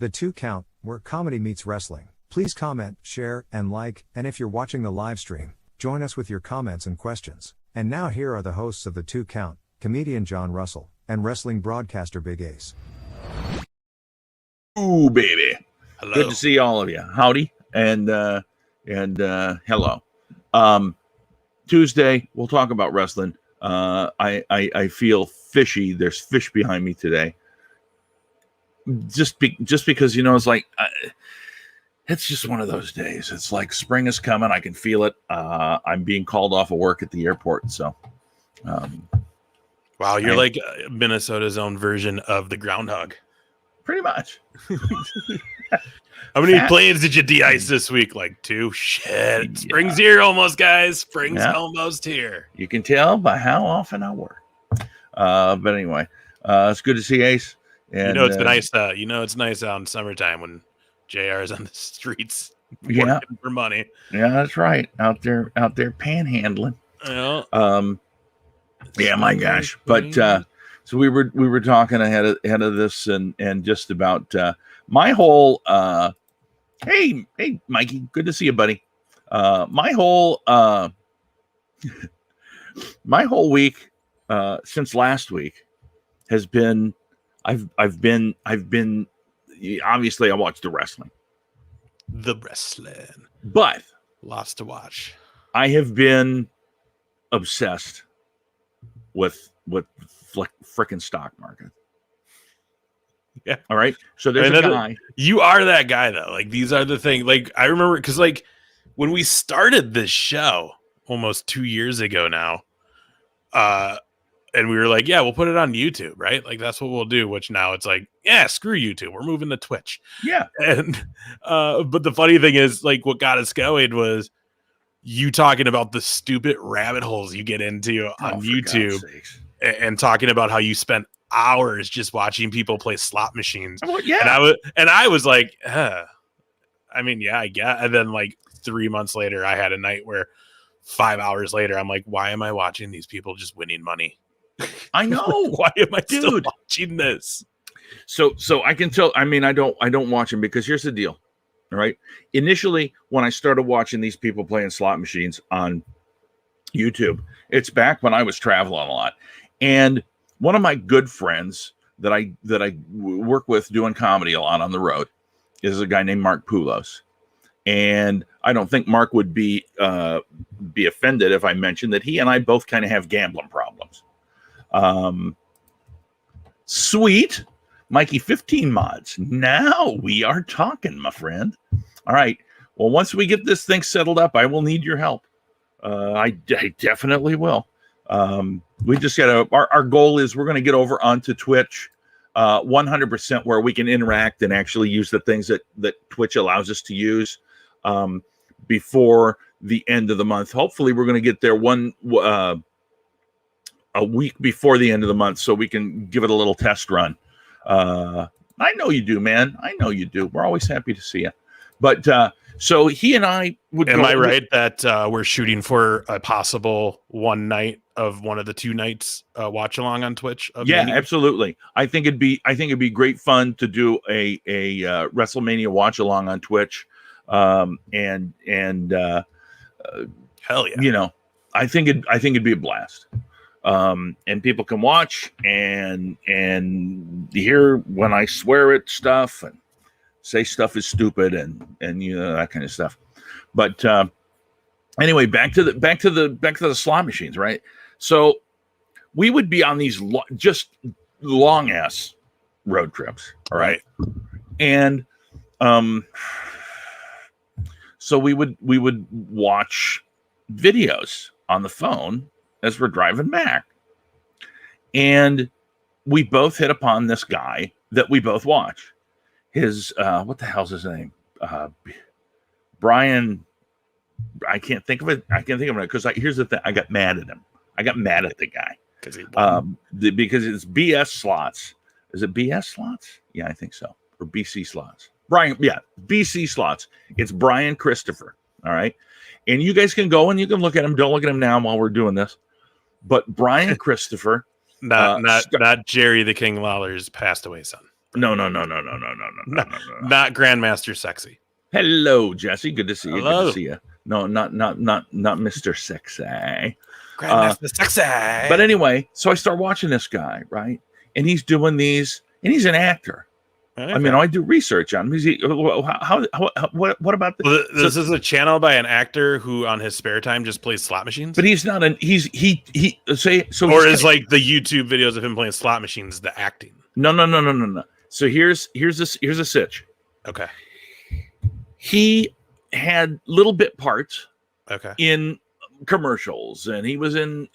The 2 Count, where comedy meets wrestling. Please comment, share, and like, and if you're watching the live stream, join us with your comments and questions. And now here are the hosts of The 2 Count, comedian John Russell, and wrestling broadcaster Big Ace. Ooh, baby. Hello. Good to see all of you. Howdy and hello. Tuesday, we'll talk about wrestling. I feel fishy. There's fish behind me today. Just because, you know, it's like it's just one of those days. It's like spring is coming. I can feel it. I'm being called off of work at the airport. So, wow, you're like Minnesota's own version of the groundhog. Pretty much. How many planes did you de-ice this week? Like 2? Shit. Spring's here almost, guys. Spring's almost here. You can tell by how often I work. But anyway, it's good to see Ace. And, it's nice out in summertime when JR is on the streets working for money. Yeah, that's right. Out there panhandling. Yeah. My gosh. But so we were talking ahead of this and just about my whole hey Mikey, good to see you, buddy. My whole week since last week has been I've been obviously I watched the wrestling. But lots to watch. I have been obsessed with frickin' stock market. Yeah. All right. So there's a guy. You are that guy though. Like these are the things. Like I remember because like when we started this show almost 2 years ago now, and we were like, yeah, we'll put it on YouTube, right? Like that's what we'll do. Which now it's like, yeah, screw YouTube. We're moving to Twitch. Yeah. And but the funny thing is, like, what got us going was you talking about the stupid rabbit holes you get into on YouTube, and talking about how you spent hours just watching people play slot machines. Oh, yeah. And I was like, I mean, yeah, I get. And then like 3 months later, I had a night where 5 hours later, I'm like, why am I watching these people just winning money? I know. Why am I still watching this? So I can tell. I mean, I don't watch them because here's the deal. All right. Initially, when I started watching these people playing slot machines on YouTube, it's back when I was traveling a lot. And one of my good friends that I work with doing comedy a lot on the road is a guy named Mark Poulos. And I don't think Mark would be offended if I mentioned that he and I both kind of have gambling problems. Sweet. Mikey, 15 mods. Now we are talking, my friend. All right. Well, once we get this thing settled up, I will need your help. I definitely will. We just got our goal is we're going to get over onto Twitch 100% where we can interact and actually use the things that Twitch allows us to use before the end of the month. Hopefully we're going to get there a week before the end of the month so we can give it a little test run. I know you do, man. I know you do. We're always happy to see you. But so he and I would. Am I right that we're shooting for a possible one night of one of the 2 nights watch along on Twitch? Yeah, Mania? Absolutely. I think it'd be great fun to do a WrestleMania watch along on Twitch. And hell yeah. You know, I think it'd be a blast. And people can watch and hear when I swear at stuff and say stuff is stupid and you know that kind of stuff. But anyway, back to the slot machines, right? So we would be on these just long ass road trips, all right? And so we would watch videos on the phone as we're driving back. And we both hit upon this guy that we both watch. His, what the hell's his name? Brian, I can't think of it. I can't think of it because here's the thing. I got mad at him. I got mad at the guy. Because it's BS slots. Is it BS slots? Yeah, I think so. Or BC slots. Brian, yeah, BC slots. It's Brian Christopher. All right. And you guys can go and you can look at him. Don't look at him now while we're doing this. But Brian Christopher. Not Jerry the King Lawler's passed away son. No. Not Grandmaster Sexy. Hello, Jesse. Good to see you. Hello. Good to see you. No, not Mr. Sexy. Grandmaster Sexy. But anyway, so I start watching this guy, right? And he's doing these, and he's an actor. Okay. I mean, I do research on him. What about this? Well, this is a channel by an actor who, on his spare time, just plays slot machines. But he's not an he say so. Or is like the YouTube videos of him playing slot machines the acting? No. So here's a sitch. Okay. He had little bit parts. Okay. In commercials, and he was in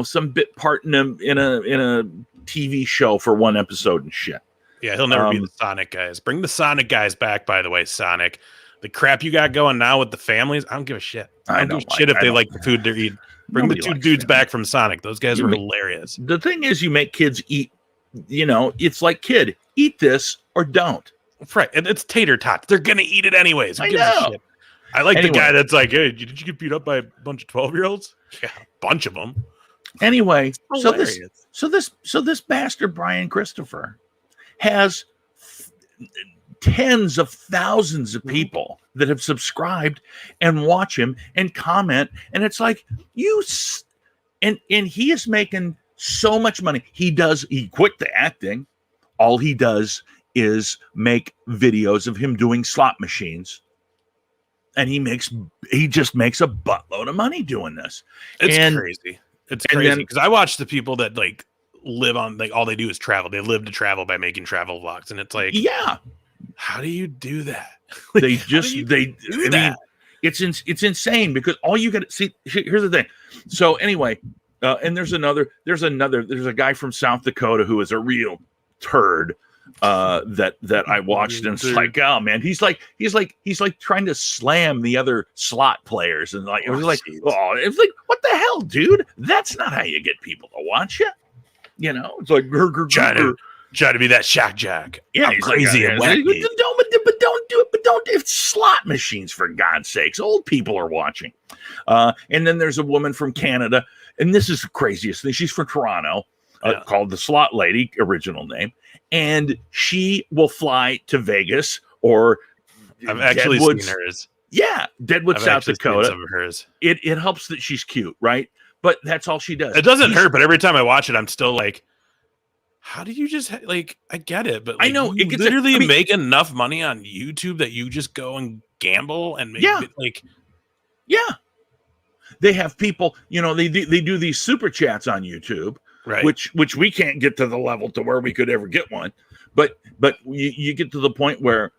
some bit part in a TV show for one episode and shit. Yeah, he'll never be the Sonic guys. Bring the Sonic guys back, by the way, Sonic. The crap you got going now with the families, I don't give a shit. I don't give a shit if they like the food they're eating. Bring the two dudes back from Sonic. Those guys were hilarious. The thing is, you make kids eat, it's like, kid, eat this or don't. Right. And it's tater tots. They're going to eat it anyways. Who gives a shit? I like the guy that's like, hey, did you get beat up by a bunch of 12-year-olds? Yeah, a bunch of them. Anyway, so this bastard Brian Christopher has tens of thousands of people that have subscribed and watch him and comment, and it's like and he is making so much money. He quit the acting. All he does is make videos of him doing slot machines, and he just makes a buttload of money doing this. It's crazy. It's crazy because I watch the people that like live on, like, all they do is travel. They live to travel by making travel vlogs, and it's like, yeah, how do you do that? Like, it's insane because all you got to see. Here's the thing. So anyway, and there's a guy from South Dakota who is a real turd that I watched, and it's like, oh man, he's like trying to slam the other slot players, and like it was like what the hell, dude? That's not how you get people to watch you. It's like try to be that shock jack. Yeah, I'm crazy and wacky. Don't do it. But don't. It's slot machines, for God's sakes. Old people are watching. And then there's a woman from Canada, and this is the craziest thing. She's from Toronto, called the Slot Lady, original name, and she will fly to Vegas or I've actually seen hers. Yeah, Deadwood, South Dakota. Some of hers. It helps that she's cute, right? But that's all she does. It doesn't hurt, but every time I watch it, I'm still like, how do you just like? I get it, but like, I know you literally make enough money on YouTube that you just go and gamble and make it like, They have people, they do these super chats on YouTube, right? Which we can't get to the level to where we could ever get one, but you get to the point where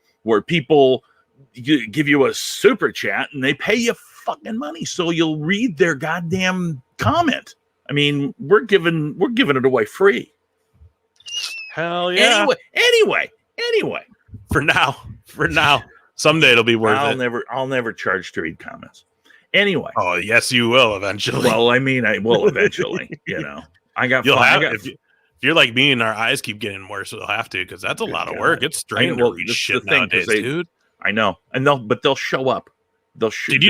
people give you a super chat and they pay you fucking money so you'll read their goddamn comment. I mean, we're giving it away free. Hell yeah. Anyway. For now. Someday it'll be worth it. I'll never charge to read comments. Anyway. Oh, yes, you will eventually. Well, I mean, I will eventually. If you're like me and our eyes keep getting worse, we'll have to, because that's a lot of work. It's straining to read shit nowadays, dude. I know, and they'll show up. Did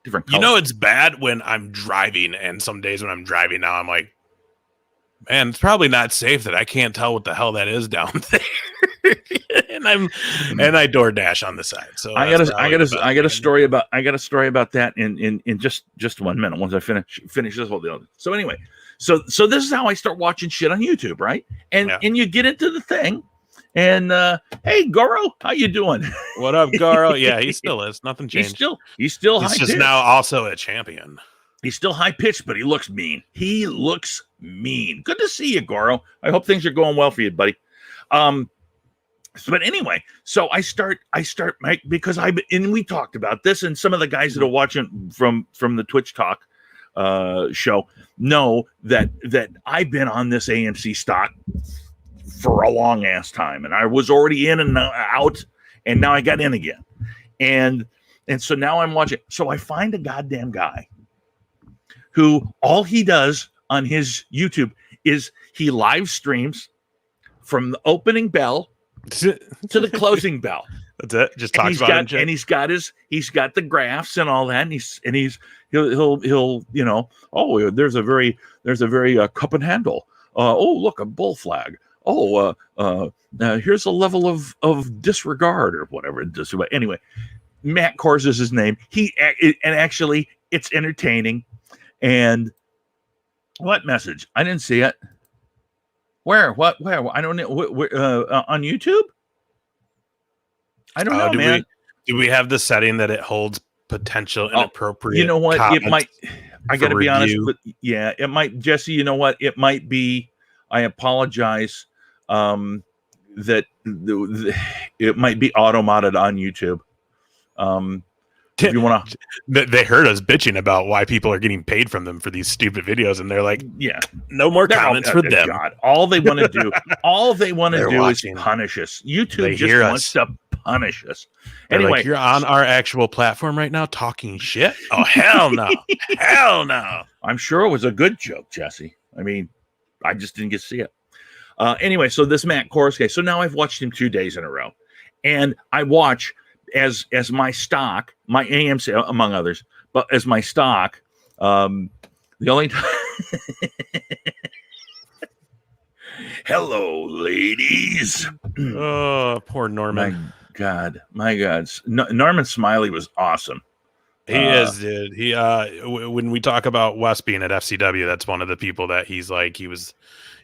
different colors. It's bad when I'm driving, and some days when I'm driving now, I'm like, man, it's probably not safe that I can't tell what the hell that is down there. and I DoorDash on the side. So I got a story about that in just 1 minute once I finish this whole deal. So anyway, so this is how I start watching shit on YouTube, right? And you get into the thing, and hey, Goro, how you doing? What up, Goro? Yeah, he still is. Nothing changed. He's still high. He's just now also a champion. He's still high pitched, but he looks mean. Good to see you, Goro. I hope things are going well for you, buddy. But anyway, so I start because we talked about this, and some of the guys that are watching from the Twitch Talk show know that I've been on this AMC stock for a long ass time, and I was already in and out, and now I got in again, and so now I'm watching. So I find a goddamn guy who all he does on his YouTube is he live streams from the opening bell to the closing bell. That's it. Just talks about it. And he's got the graphs and all that. And he'll oh, there's a very cup and handle. Oh, look, a bull flag. here's a level of disregard or whatever. But anyway, Matt Kors is his name. And actually, it's entertaining. And what message? I didn't see it. Where? What? Where? I don't know. On YouTube? I don't know, man. Do we have the setting that it holds potential inappropriate? You know what? It might. I got to be honest. But yeah, it might. Jesse, you know what? It might be. I apologize. That it might be automated on YouTube. If you want to, they heard us bitching about why people are getting paid from them for these stupid videos, and they're like, "Yeah, no more comments for them." God, all they want to do, is punish us. YouTube just wants to punish us. Anyway, like, you're on our actual platform right now talking shit. Oh hell no, hell no! I'm sure it was a good joke, Jesse. I mean, I just didn't get to see it. Anyway, so this Matt Kors guy. So now I've watched him 2 days in a row, and I watch. As my stock, my AMC, among others, but as my stock, the only time. Hello, ladies. Oh, poor Norman. My God. Norman Smiley was awesome. He is, dude. He when we talk about Wes being at FCW, that's one of the people that he was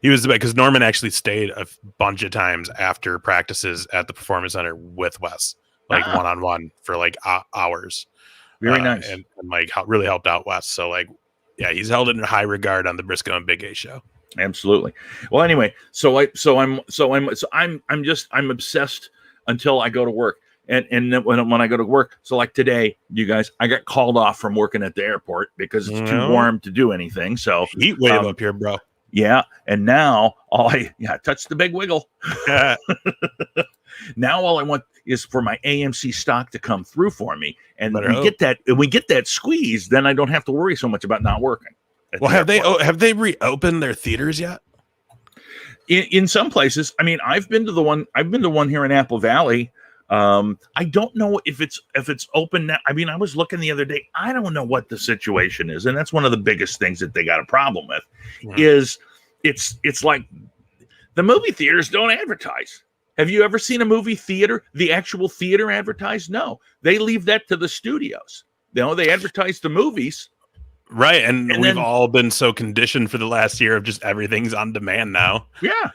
the best, because Norman actually stayed a bunch of times after practices at the Performance Center with Wes. Like one-on-one for like hours. Very nice. And like really helped out Wes. So like, yeah, he's held in high regard on the Briscoe and Big A show. Absolutely. Well, anyway, I'm obsessed until I go to work. And then when I go to work, so like today, you guys, I got called off from working at the airport because it's too warm to do anything. So heat wave up here, bro. Yeah. And now touch the big wiggle. Now all I want is for my AMC stock to come through for me, and we get that squeeze, then I don't have to worry so much about not working. Well, have they reopened their theaters yet? In some places, I mean, I've been to one here in Apple Valley. I don't know if it's open now. I mean, I was looking the other day. I don't know what the situation is, and that's one of the biggest things that they got a problem with. Is it's like the movie theaters don't advertise. Have you ever seen a movie theater, the actual theater advertised? No, they leave that to the studios. They advertise the movies. Right. And we've all been so conditioned for the last year of just everything's on demand now. Yeah.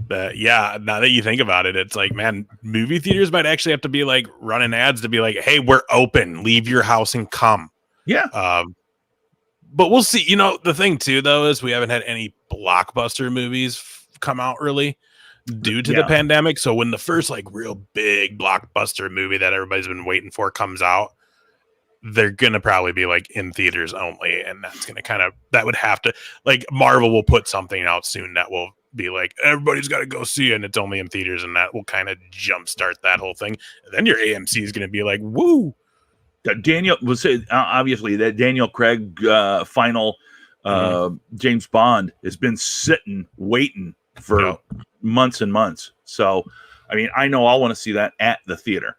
But yeah, now that you think about it, it's like, man, movie theaters might actually have to be like running ads to be like, hey, we're open, leave your house and come. Yeah. But we'll see. The thing too, though, is we haven't had any blockbuster movies come out really due to the pandemic. So when the first like real big blockbuster movie that everybody's been waiting for comes out, they're gonna probably be like in theaters only, and that's gonna that would have to, like, Marvel will put something out soon that will be like everybody's got to go see it, and it's only in theaters, and that will kind of jumpstart that whole thing. And then your AMC is gonna be like, woo. Daniel will say obviously that Daniel Craig final James Bond has been sitting waiting for months and months. So, I mean, I know I'll want to see that at the theater,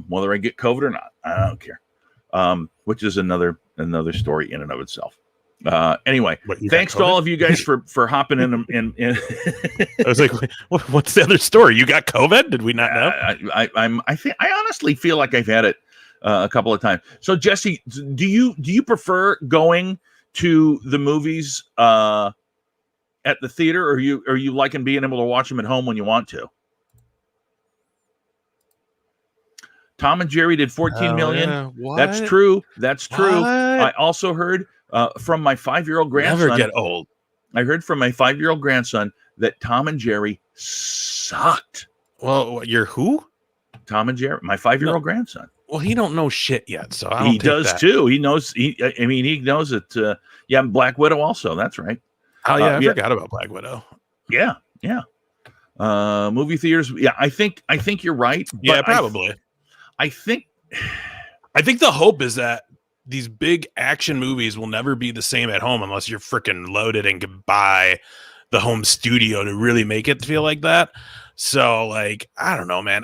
whether I get COVID or not. I don't care. Which is another story in and of itself. Anyway, thanks to all of you guys for hopping in. I was like, what's the other story? You got COVID? Did we not know? I honestly feel like I've had it a couple of times. So, Jesse, do you prefer going to the movies at the theater, or are you liking being able to watch them at home when you want to? Tom and Jerry did 14 million. Yeah. That's true. I also heard from my 5-year-old grandson. Never get old. I heard from my 5-year-old grandson that Tom and Jerry sucked. Well, you're who? Tom and Jerry, my 5-year-old grandson. Well, he don't know shit yet, so I don't he does that. Too. He knows. He knows it. Yeah, Black Widow also. That's right. Oh yeah, I forgot about Black Widow. Yeah. Movie theaters. Yeah, I think you're right. Yeah, probably. I think the hope is that these big action movies will never be the same at home unless you're freaking loaded and can buy the home studio to really make it feel like that. So, like, I don't know, man.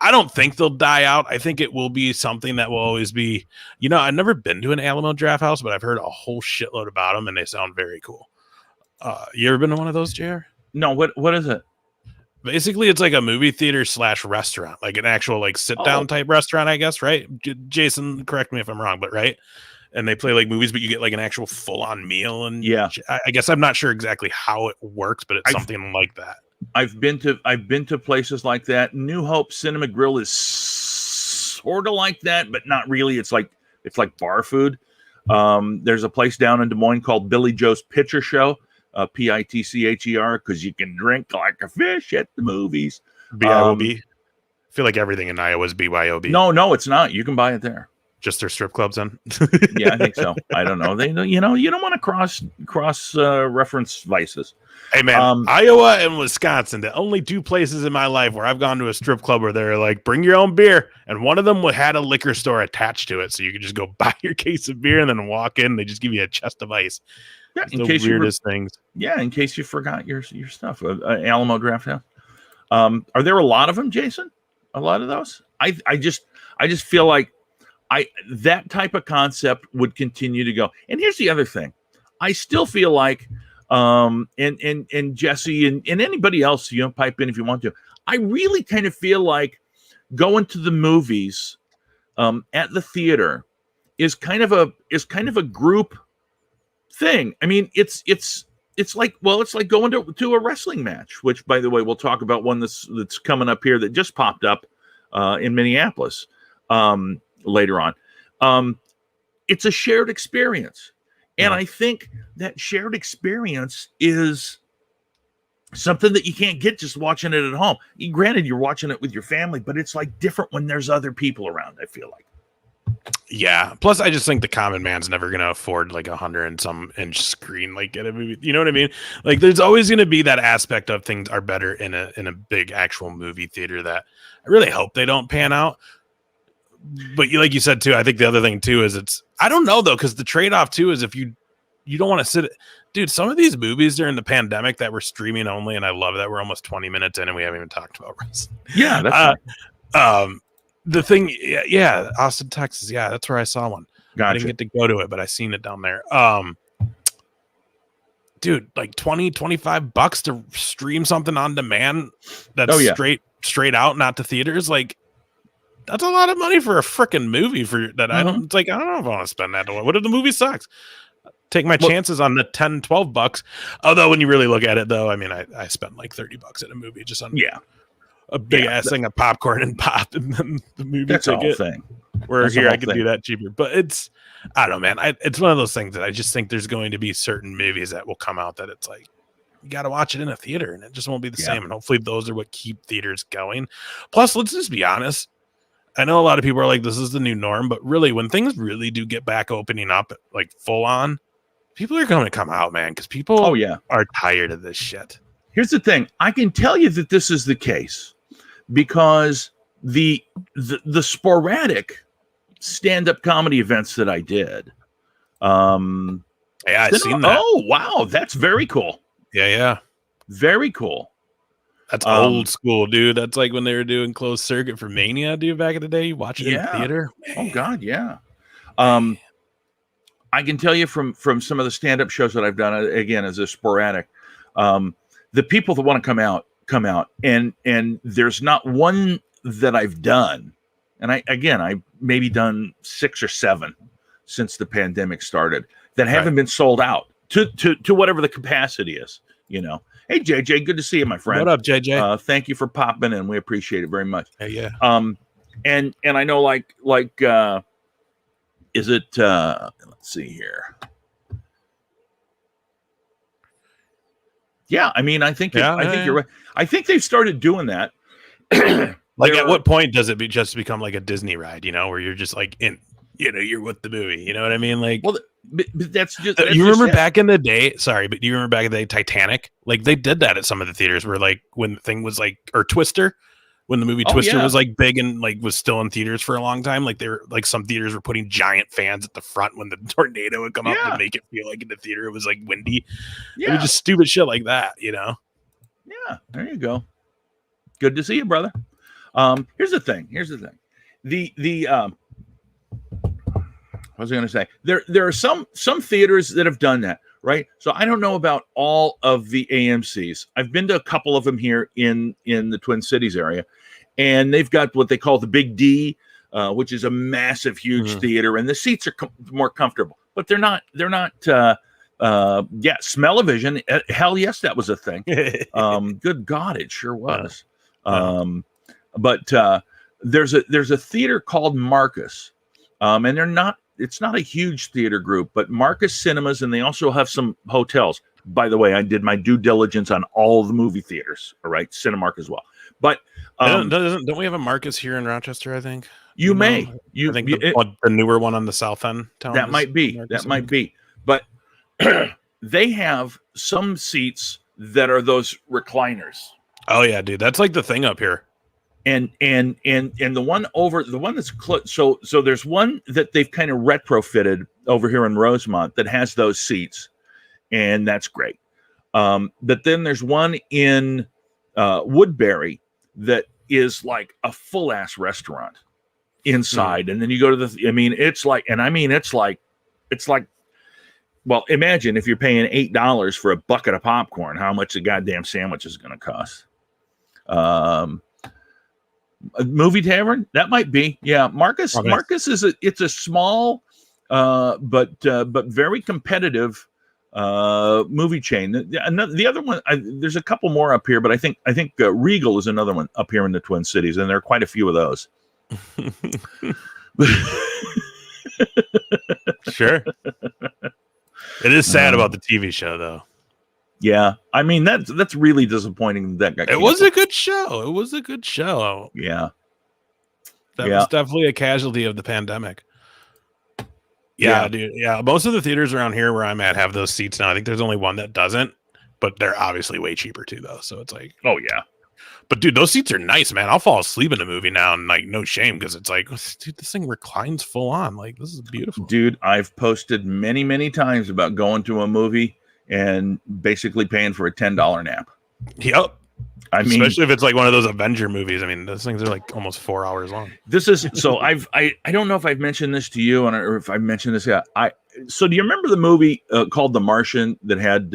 I don't think they'll die out. I think it will be something that will always be, I've never been to an Alamo Draft House, but I've heard a whole shitload about them, and they sound very cool. You ever been to one of those, JR? No. What is it? Basically, it's like a movie theater / restaurant, like an actual like sit down type restaurant, I guess, right? Jason, correct me if I'm wrong, but right. And they play like movies, but you get like an actual full on meal. And I guess I'm not sure exactly how it works, but it's something like that. I've been to places like that. New Hope Cinema Grill is sort of like that, but not really. It's like bar food. There's a place down in Des Moines called Billy Joe's Picture Show, Pitcher, because you can drink like a fish at the movies. BYOB. I feel like everything in Iowa is BYOB. No, it's not. You can buy it there. Just their strip clubs then? Yeah, I think so. I don't know. They, you don't want to cross reference vices. Hey man, Iowa and Wisconsin, the only two places in my life where I've gone to a strip club where they're like, bring your own beer. And one of them had a liquor store attached to it. So you could just go buy your case of beer and then walk in. They just give you a chest of ice. Yeah, in case weirdest things. Yeah, in case you forgot your stuff. Alamo Draft House. Are there a lot of them, Jason? A lot of those? I just feel like that type of concept would continue to go. And here's the other thing. I still feel like and Jesse and anybody else, pipe in if you want to. I really kind of feel like going to the movies at the theater is kind of a group thing. I mean, it's like going to a wrestling match, which, by the way, we'll talk about one that's coming up here that just popped up in Minneapolis later on. It's a shared experience. And I think that shared experience is something that you can't get just watching it at home. Granted, you're watching it with your family, but it's like different when there's other people around, I feel like. Yeah. Plus, I just think the common man's never going to afford like 100 and some inch screen like at a movie. You know what I mean? Like, there's always going to be that aspect of things are better in a big actual movie theater that I really hope they don't pan out. But like you said too, I think the other thing too is I don't know though, because the trade-off too is if you don't want to sit, dude. Some of these movies during the pandemic that were streaming only, and I love that we're almost 20 minutes in and we haven't even talked about wrestling. Yeah, that's the thing, Austin, Texas, that's where I saw one. Gotcha. I didn't get to go to it, but I seen it down there. Dude, like $20-$25 to stream something on demand that's straight out, not to theaters, like. That's a lot of money for a freaking movie that I don't. It's like, I don't know if I want to spend that. What if the movie sucks? Take my chances on the $10-$12. Although when you really look at it, though, I mean, I spent like $30 at a movie just on a big ass thing of popcorn and pop, and then the movie that's ticket. The whole thing. Where that's here I could do that cheaper, but I don't know, man. It's one of those things that I just think there's going to be certain movies that will come out that it's like you got to watch it in a theater, and it just won't be the same. And hopefully, those are what keep theaters going. Plus, let's just be honest. I know a lot of people are like, this is the new norm, but really, when things really do get back opening up, like full on, people are going to come out, man, because people are tired of this shit. Here's the thing. I can tell you that this is the case because the sporadic stand-up comedy events that I did. I've seen that. Oh, wow. That's very cool. Yeah. Very cool. That's old school, dude. That's like when they were doing closed circuit for Mania, dude, back in the day. You watch it in the theater. Man. Oh God, yeah. I can tell you from some of the stand-up shows that I've done, again, as a sporadic, the people that want to come out, and there's not one that I've done, and I maybe done 6 or 7 since the pandemic started that haven't been sold out to whatever the capacity is, Hey, JJ, good to see you, my friend. What up, JJ? Thank you for popping in. We appreciate it very much. Yeah. And I know like is it let's see here. Yeah, I mean, I think you're right. I think they've started doing that. Like, at what point does it just become like a Disney ride, where you're just like you're with the movie, you know what I mean? Like, well, but that's just. You remember back in the day? Sorry, but do you remember back in the day, Titanic? Like, they did that at some of the theaters where, like, when the thing was like, or Twister, when the movie Twister was like big and like was still in theaters for a long time. Like, they were like, some theaters were putting giant fans at the front when the tornado would come up to make it feel like in the theater it was like windy. It was just stupid shit like that, Yeah, there you go. Good to see you, brother. Here's the thing. What was I going to say? There are some theaters that have done that right? So I don't know about all of the AMCs. I've been to a couple of them here in the Twin Cities area, and they've got what they call the Big D, which is a massive, huge theater, and the seats are more comfortable, but they're not. Smell-o-vision. Hell yes, that was a thing. Good God, it sure was. But there's a theater called Marcus, and it's not a huge theater group, but Marcus Cinemas, and they also have some hotels. By the way, I did my due diligence on all the movie theaters. All right, Cinemark as well. But don't we have a Marcus here in Rochester? I think you may. I think the newer one on the south end. That might be. But they have some seats that are those recliners. Oh yeah, dude, that's like the thing up here. And the one that's so there's one that they've kind of retrofitted over here in Rosemont that has those seats, and that's great. But then there's one in Woodbury that is like a full ass restaurant inside, and then you go to it's like, well, imagine if you're paying $8 for a bucket of popcorn, how much the goddamn sandwich is going to cost. A movie tavern, that might be. Yeah, Marcus is a small but very competitive movie chain. The other one, there's a couple more up here, but I think Regal is another one up here in the Twin Cities, and there are quite a few of those. Sure. It is sad about the TV show, though. Yeah, I mean that's really disappointing. It was a good show. It was a good show. Yeah, that was definitely a casualty of the pandemic. Yeah, dude. Yeah, most of the theaters around here where I'm at have those seats now. I think there's only one that doesn't, but they're obviously way cheaper too, though. So it's like, oh yeah. But dude, those seats are nice, man. I'll fall asleep in a movie now, and like, no shame, because it's like, dude, this thing reclines full on. Like, this is beautiful. Dude, I've posted many, many times about going to a movie and basically paying for a $10 nap. Yep. I mean, especially if it's like one of those Avenger movies. I mean, those things are like almost 4 hours long. This is so. I don't know if I've mentioned this to you, or if I've mentioned this yet. So do you remember the movie called The Martian that had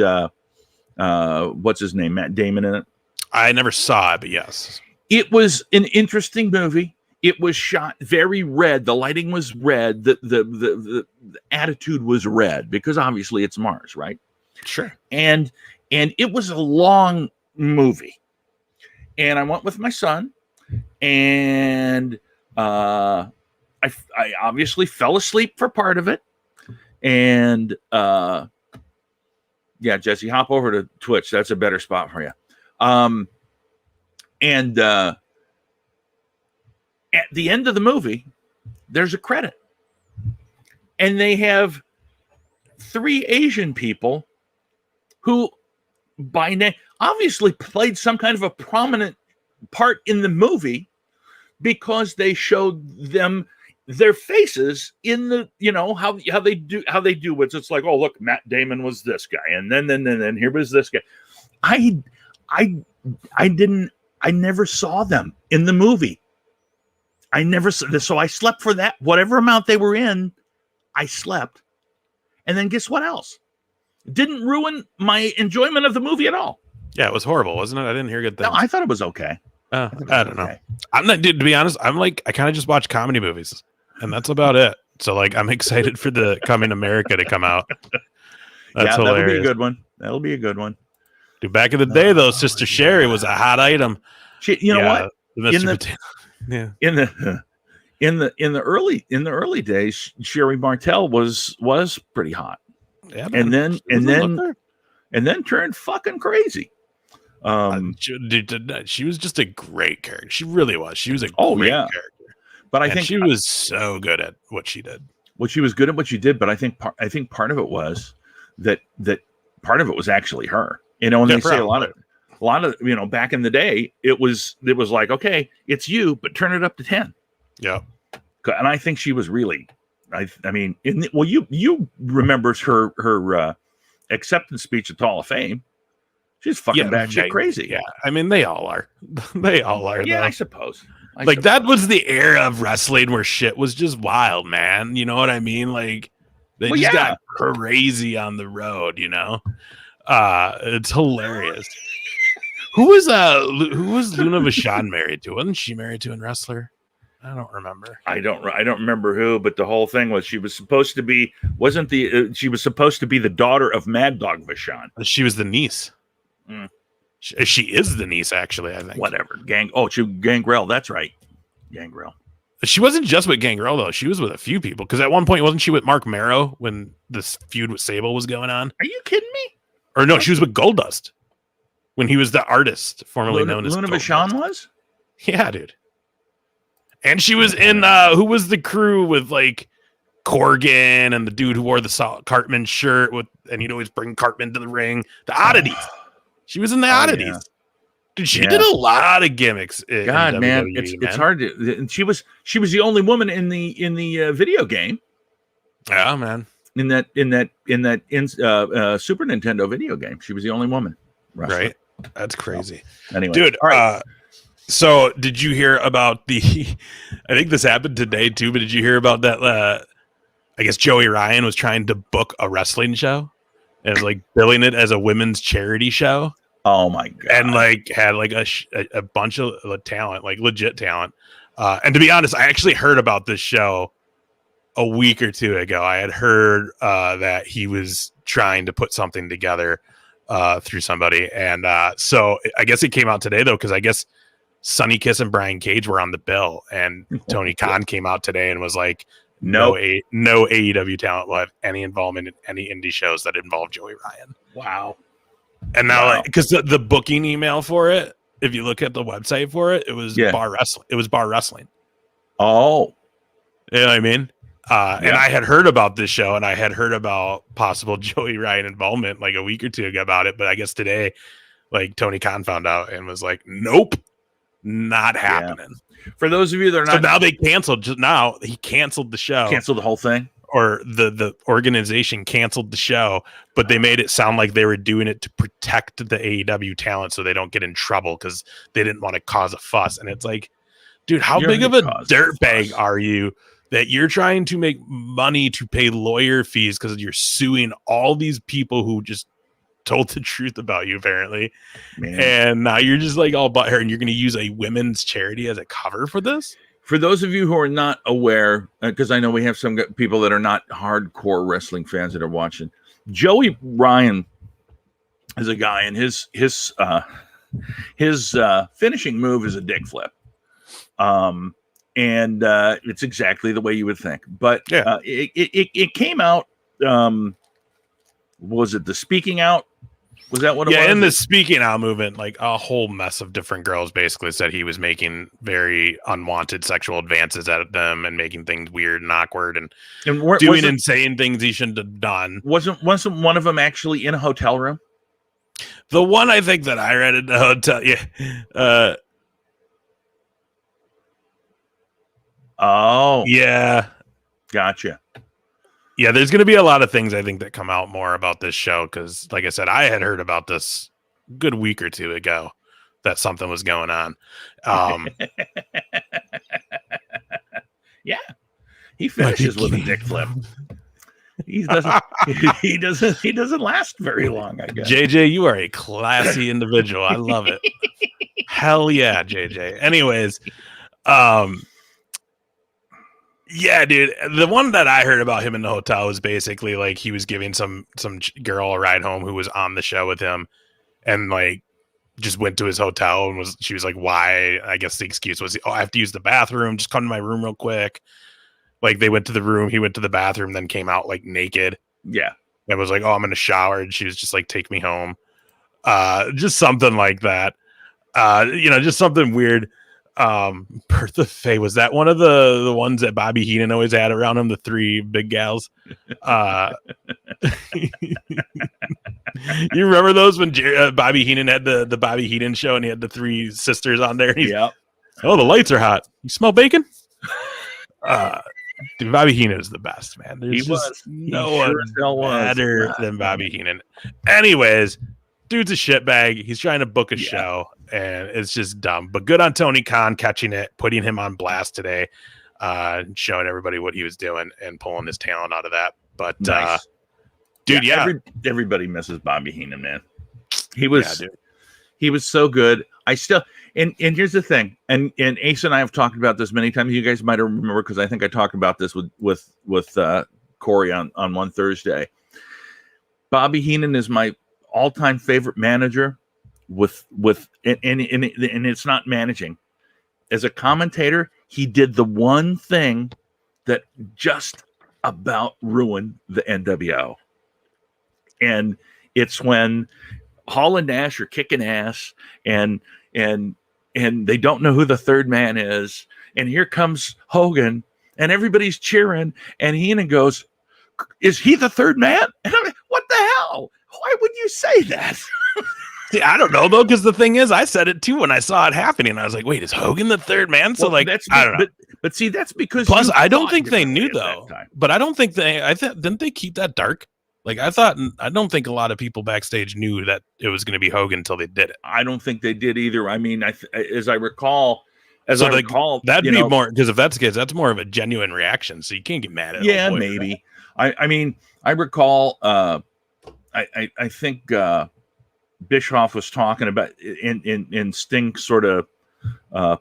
what's his name, Matt Damon in it? I never saw it, but yes. It was an interesting movie. It was shot very red. The lighting was red. The attitude was red because obviously it's Mars, right? Sure. And it was a long movie. And I went with my son, and I obviously fell asleep for part of it. And Jesse, hop over to Twitch. That's a better spot for you. And at the end of the movie, there's a credit, and they have 3 Asian people who by name obviously played some kind of a prominent part in the movie because they showed them their faces in the, how they do it's like, oh, look, Matt Damon was this guy, and then here was this guy. I never saw them in the movie. I never saw this, so I slept for that whatever amount they were in. I slept, and then guess what else? Didn't ruin my enjoyment of the movie at all. Yeah, it was horrible, wasn't it? I didn't hear good things. No, I thought it was okay. I don't know. I'm not, dude, to be honest, I kind of just watch comedy movies, and that's about it. So like, I'm excited for the Coming America to come out. That's hilarious. That'll be a good one. That'll be a good one. Dude, back in the day, though, Sister Sherry was a hot item. You know what? In the early days, Sherry Martel was pretty hot. Yeah, and then turned fucking crazy. She was just a great character. She really was. She was a great character. But I think she was so good at what she did. She was good at what she did. But I think part of it was that part of it was actually her. And they say a lot of back in the day, it was like, okay, it's you, but turn it up to 10. Yeah. And I think she was really, you remember her acceptance speech at Hall of Fame. She's fucking batshit crazy. Yeah. I mean, they all are. They all are. Yeah, though. I suppose. That was the era of wrestling where shit was just wild, man. You know what I mean? Like, They just got crazy on the road, you know. It's hilarious. Who was Luna Vachon married to? Wasn't she married to a wrestler? I don't remember. I don't remember who, but the whole thing was she was supposed to be the daughter of Mad Dog Vachon. She was the niece. She is the niece, actually, I think. Whatever. Gangrel. That's right. Gangrel. She wasn't just with Gangrel, though. She was with a few people. Because at one point, wasn't she with Mark Marrow when this feud with Sable was going on? Are you kidding me? Or no, she was with Goldust when he was the artist formerly known as Luna Vachon was? Yeah, dude. And she was in who was the crew with like Corgan and the dude who wore the Cartman shirt and he'd always bring Cartman to the ring. The Oddities. She was in the Oddities. Yeah. Dude, she did a lot of gimmicks. God, man, it's hard to. And she was the only woman in the video game. Yeah, man. In that Super Nintendo video game, she was the only woman. Wrestler. Right. That's crazy. So, anyway, dude. All right. So did you hear about I think this happened today too, but did you hear about that? I guess Joey Ryan was trying to book a wrestling show and was like billing it as a women's charity show. Oh my God. And like had like a bunch of talent, like legit talent. And to be honest, I actually heard about this show a week or two ago. I had heard that he was trying to put something together through somebody. And so I guess it came out today though, because I guess Sonny Kiss and Brian Cage were on the bill, and Tony Khan came out today and was like, no AEW talent will have any involvement in any indie shows that involve Joey Ryan. Wow. And now, because the booking email for it, if you look at the website for it, it was bar wrestling. It was bar wrestling. Oh, you know what I mean? And I had heard about this show, and I had heard about possible Joey Ryan involvement like a week or two ago about it. But I guess today, like Tony Khan found out and was like, nope. Not happening. For those of you that are not, so now they canceled. Just now he canceled the show, canceled the whole thing, or the organization canceled the show. But they made it sound like they were doing it to protect the AEW talent, so they don't get in trouble because they didn't want to cause a fuss. And it's like, dude, how big of a dirtbag are you that you're trying to make money to pay lawyer fees because you're suing all these people who just told the truth about you apparently, and now you're just like all butthurt and you're going to use a women's charity as a cover for this? For those of you who are not aware, because I know we have some people that are not hardcore wrestling fans that are watching, Joey Ryan is a guy, and his finishing move is a dick flip, and it's exactly the way you would think. But it came out. Was it the Speaking Out? Was that what it was? Yeah, in the Speaking Out movement, like a whole mess of different girls basically said he was making very unwanted sexual advances at them and making things weird and awkward and doing insane things he shouldn't have done. Wasn't one of them actually in a hotel room? The one I think that I read in the hotel, yeah. Yeah. Gotcha. Yeah, there's going to be a lot of things I think that come out more about this show because, like I said, I had heard about this a good week or two ago that something was going on. Yeah, he finishes with a dick flip. He doesn't last very long, I guess. JJ, you are a classy individual. I love it. Hell yeah, JJ. Anyways, yeah, dude. The one that I heard about him in the hotel was basically like he was giving some girl a ride home who was on the show with him, and like just went to his hotel and she was like, "Why?" I guess the excuse was, "Oh, I have to use the bathroom. Just come to my room real quick." Like they went to the room, he went to the bathroom, then came out like naked. Yeah, and was like, "Oh, I'm in the shower," and she was just like, "Take me home." Just something like that. Just something weird. Bertha Faye, was that one of the ones that Bobby Heenan always had around him, the three big gals? You remember those when Bobby Heenan had the Bobby Heenan show and he had the three sisters on there? Yeah. Oh, the lights are hot. You smell bacon? Dude, Bobby Heenan is the best, man. There's no one better than Bobby Heenan. Anyways, dude's a shitbag. He's trying to book a show, and it's just dumb. But good on Tony Khan catching it, putting him on blast today, showing everybody what he was doing and pulling his talent out of that. But nice. Dude, everybody misses Bobby Heenan, man. He was so good. I still and here's the thing, and Ace and I have talked about this many times. You guys might remember because I think I talked about this with Corey on one Thursday. Bobby Heenan is my all-time favorite manager. And it's not managing. As a commentator, he did the one thing that just about ruined the NWO. And it's when Hall and Nash are kicking ass and they don't know who the third man is. And here comes Hogan and everybody's cheering. And Heenan goes, "Is he the third man?" And I'm like, what the hell? Why would you say that? See, I don't know though, because the thing is, I said it too when I saw it happening. I was like, "Wait, is Hogan the third man?" So I don't know. But see, that's because. Plus, I don't think they knew though. But I don't think didn't they keep that dark? Like I don't think a lot of people backstage knew that it was going to be Hogan until they did it. I don't think they did either. I mean, as I recall, that'd be more, because if that's the case, that's more of a genuine reaction. So you can't get mad at it. Yeah, maybe. I mean, I recall. I think Bischoff was talking about, and Sting sort of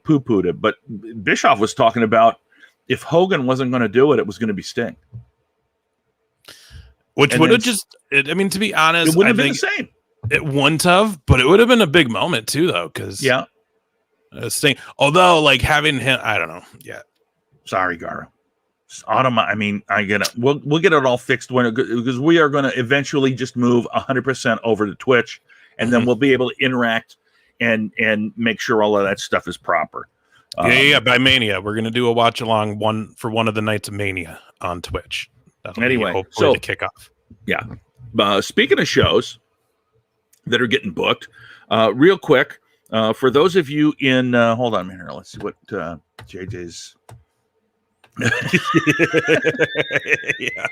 poo-pooed it, but Bischoff was talking about if Hogan wasn't going to do it, it was going to be Sting. Which would have to be honest, it wouldn't have been the same. It wouldn't have, but it would have been a big moment too, though, because Sting. Although, like having him, I don't know. Yeah, sorry, Gara. I mean, I get it. We'll get it all fixed because we are going to eventually just move 100% over to Twitch, and then we'll be able to interact and make sure all of that stuff is proper. By Mania, we're going to do a watch along one of the nights of Mania on Twitch. Anyway, hopefully the kickoff. Yeah. Speaking of shows that are getting booked, real quick, for those of you in, hold on a minute here. Let's see what JJ's. Yeah.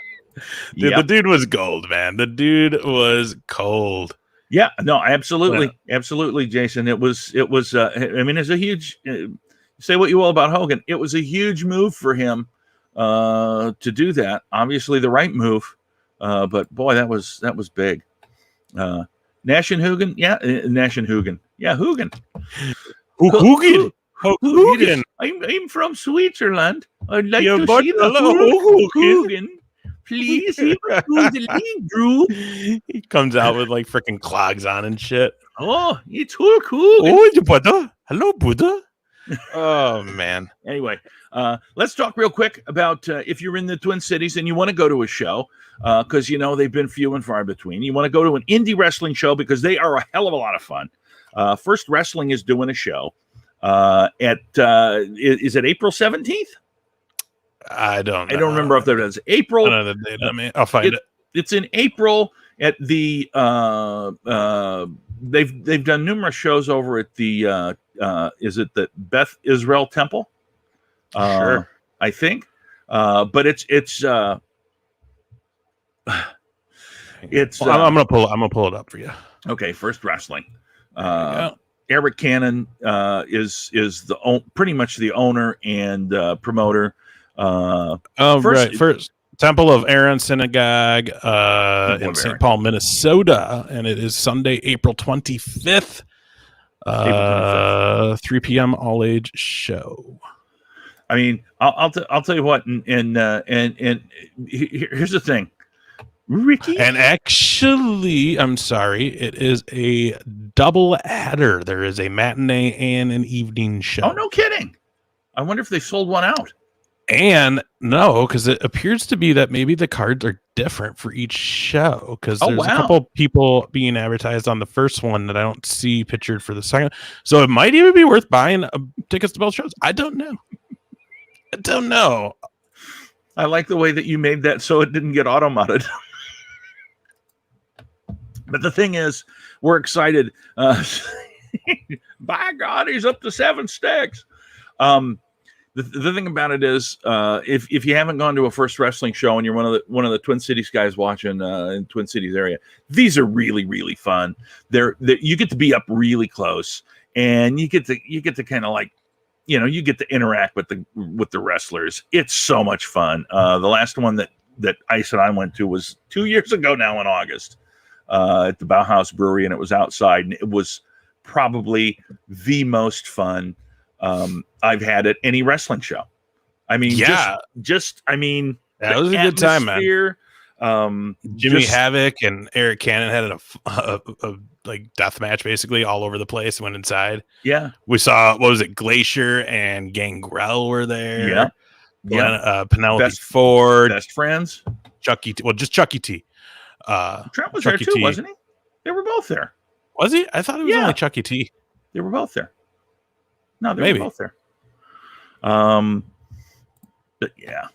Dude, the dude was gold, man. The dude was cold. Yeah, no, absolutely, Jason. It was. I mean, it's a huge. Say what you will about Hogan, it was a huge move for him to do that. Obviously, the right move, but boy, that was big. Nash and Hogan, Nash and Hogan, Hogan. Hogan. I'm from Switzerland. I'd like to see the Hogan. Please, he was through the league, Drew. He comes out with like freaking clogs on and shit. Oh, it's Hulk Hogan. Oh, Buddha. Hello, Buddha. Oh, man. Anyway, let's talk real quick about if you're in the Twin Cities and you want to go to a show, because, they've been few and far between. You want to go to an indie wrestling show because they are a hell of a lot of fun. First Wrestling is doing a show is it April 17th? I don't know. I don't remember if there is April. I'll find it. It's in April at the they've done numerous shows over at the is it the Beth Israel Temple? Sure. I think. But it's I'm gonna pull it up for you. Okay, First Wrestling. Eric Cannon is pretty much the owner and promoter. First Temple of Aaron Synagogue in St. Paul, Minnesota, and it is Sunday, April 25th. 3 p.m. all age show. I mean, I'll tell you what, and here's the thing, Ricky. And actually, I'm sorry, it is a double adder. There is a matinee and an evening show. Oh, no kidding! I wonder if they sold one out. And no, because it appears to be that maybe the cards are different for each show, because there's a couple people being advertised on the first one that I don't see pictured for the second. So it might even be worth buying tickets to both shows. I don't know. I like the way that you made that so it didn't get auto-modded. But the thing is, we're excited. By God, he's up to 7 sticks. The thing about it is, if you haven't gone to a First Wrestling show and you're one of the Twin Cities guys watching in Twin Cities area, these are really, really fun. You get to be up really close, and you get to kind of like, you get to interact with the wrestlers. It's so much fun. The last one that that Ice and I went to was 2 years ago now in August at the Bauhaus Brewery, and it was outside, and it was probably the most fun I've had at any wrestling show. I mean, I mean, that was a good time, man. Jimmy Havoc and Eric Cannon had a like death match basically all over the place. Went inside. Yeah, we saw, what was it? Glacier and Gangrel were there. Yeah, Penelope Ford, best friends. Chucky T. Well, just Chucky T. Trent was Chucky there too, wasn't he? They were both there. Was he? I thought it was only Chucky T. They were both there. No, they were both there. But yeah.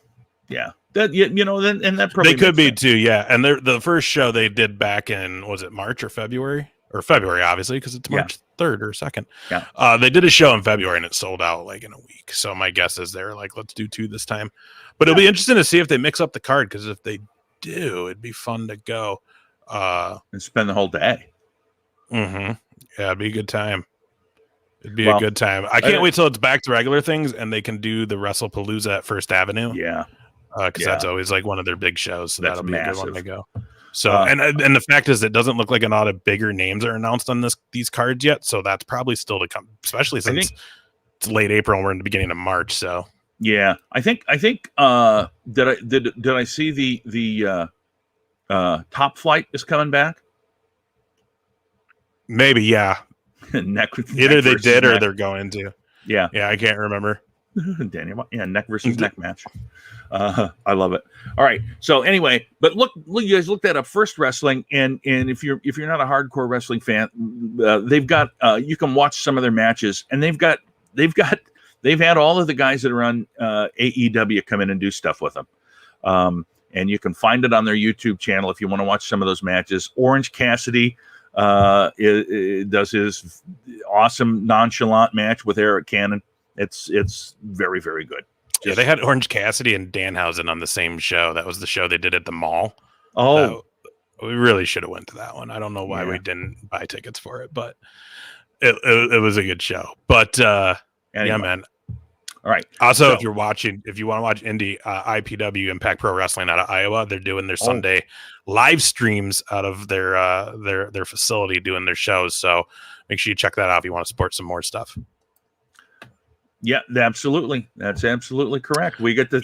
That then and that probably they could be too, yeah. And the first show they did back in, was it March or February? Or February, obviously, because it's March 3rd or 2nd. Yeah. They did a show in February and it sold out like in a week. So my guess is they're like, let's do 2 this time. But it'll be interesting to see if they mix up the card, because if they do, it'd be fun to go and spend the whole day. Yeah, it'd be a good time. It'd be a good time. I can't wait till it's back to regular things and they can do the WrestlePalooza at First Avenue. Yeah. Because that's always like one of their big shows. So that'll be a good one to go. So and the fact is, it doesn't look like a lot of bigger names are announced on these cards yet. So that's probably still to come, especially since it's late April and we're in the beginning of March. So yeah, I think did I see the Top Flight is coming back? Maybe, yeah. Either they did or they're going to. Yeah, I can't remember. Daniel, neck versus neck match. I love it. All right. So anyway, but look, you guys looked that up. First Wrestling, and if you're not a hardcore wrestling fan, they've got you can watch some of their matches, and they've had all of the guys that are on AEW come in and do stuff with them. And you can find it on their YouTube channel if you want to watch some of those matches. Orange Cassidy does his awesome nonchalant match with Eric Cannon. It's very, very good. Yeah, they had Orange Cassidy and Danhausen on the same show. That was the show they did at the mall. Oh, we really should have went to that one. I don't know why we didn't buy tickets for it, but it was a good show. But anyway. Yeah, man. All right. Also, if you want to watch indie, IPW, Impact Pro Wrestling out of Iowa, they're doing their Sunday live streams out of their facility, doing their shows. So make sure you check that out if you want to support some more stuff. Yeah, absolutely. That's absolutely correct. We get the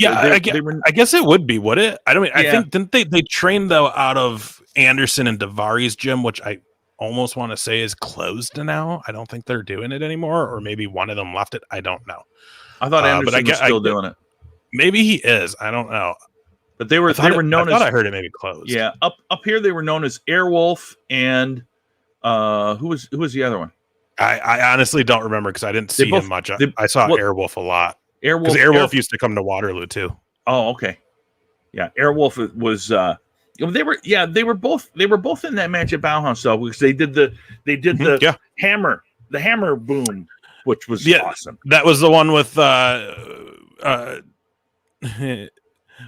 I guess it would be, would it? I don't mean. I think didn't they trained though out of Anderson and Davari's gym, which I almost want to say is closed now. I don't think they're doing it anymore, or maybe one of them left it. I don't know. I thought Anderson was still doing it. Maybe he is. I don't know. But they were known as. I heard it maybe closed. Yeah, up here they were known as Airwolf and who was the other one? I honestly don't remember because I didn't see him much. I saw Airwolf a lot. Airwolf used to come to Waterloo too. Oh, okay. Yeah, Airwolf was. They were both in that match at Bauhaus though, because they did the hammer boom, which was awesome. That was the one with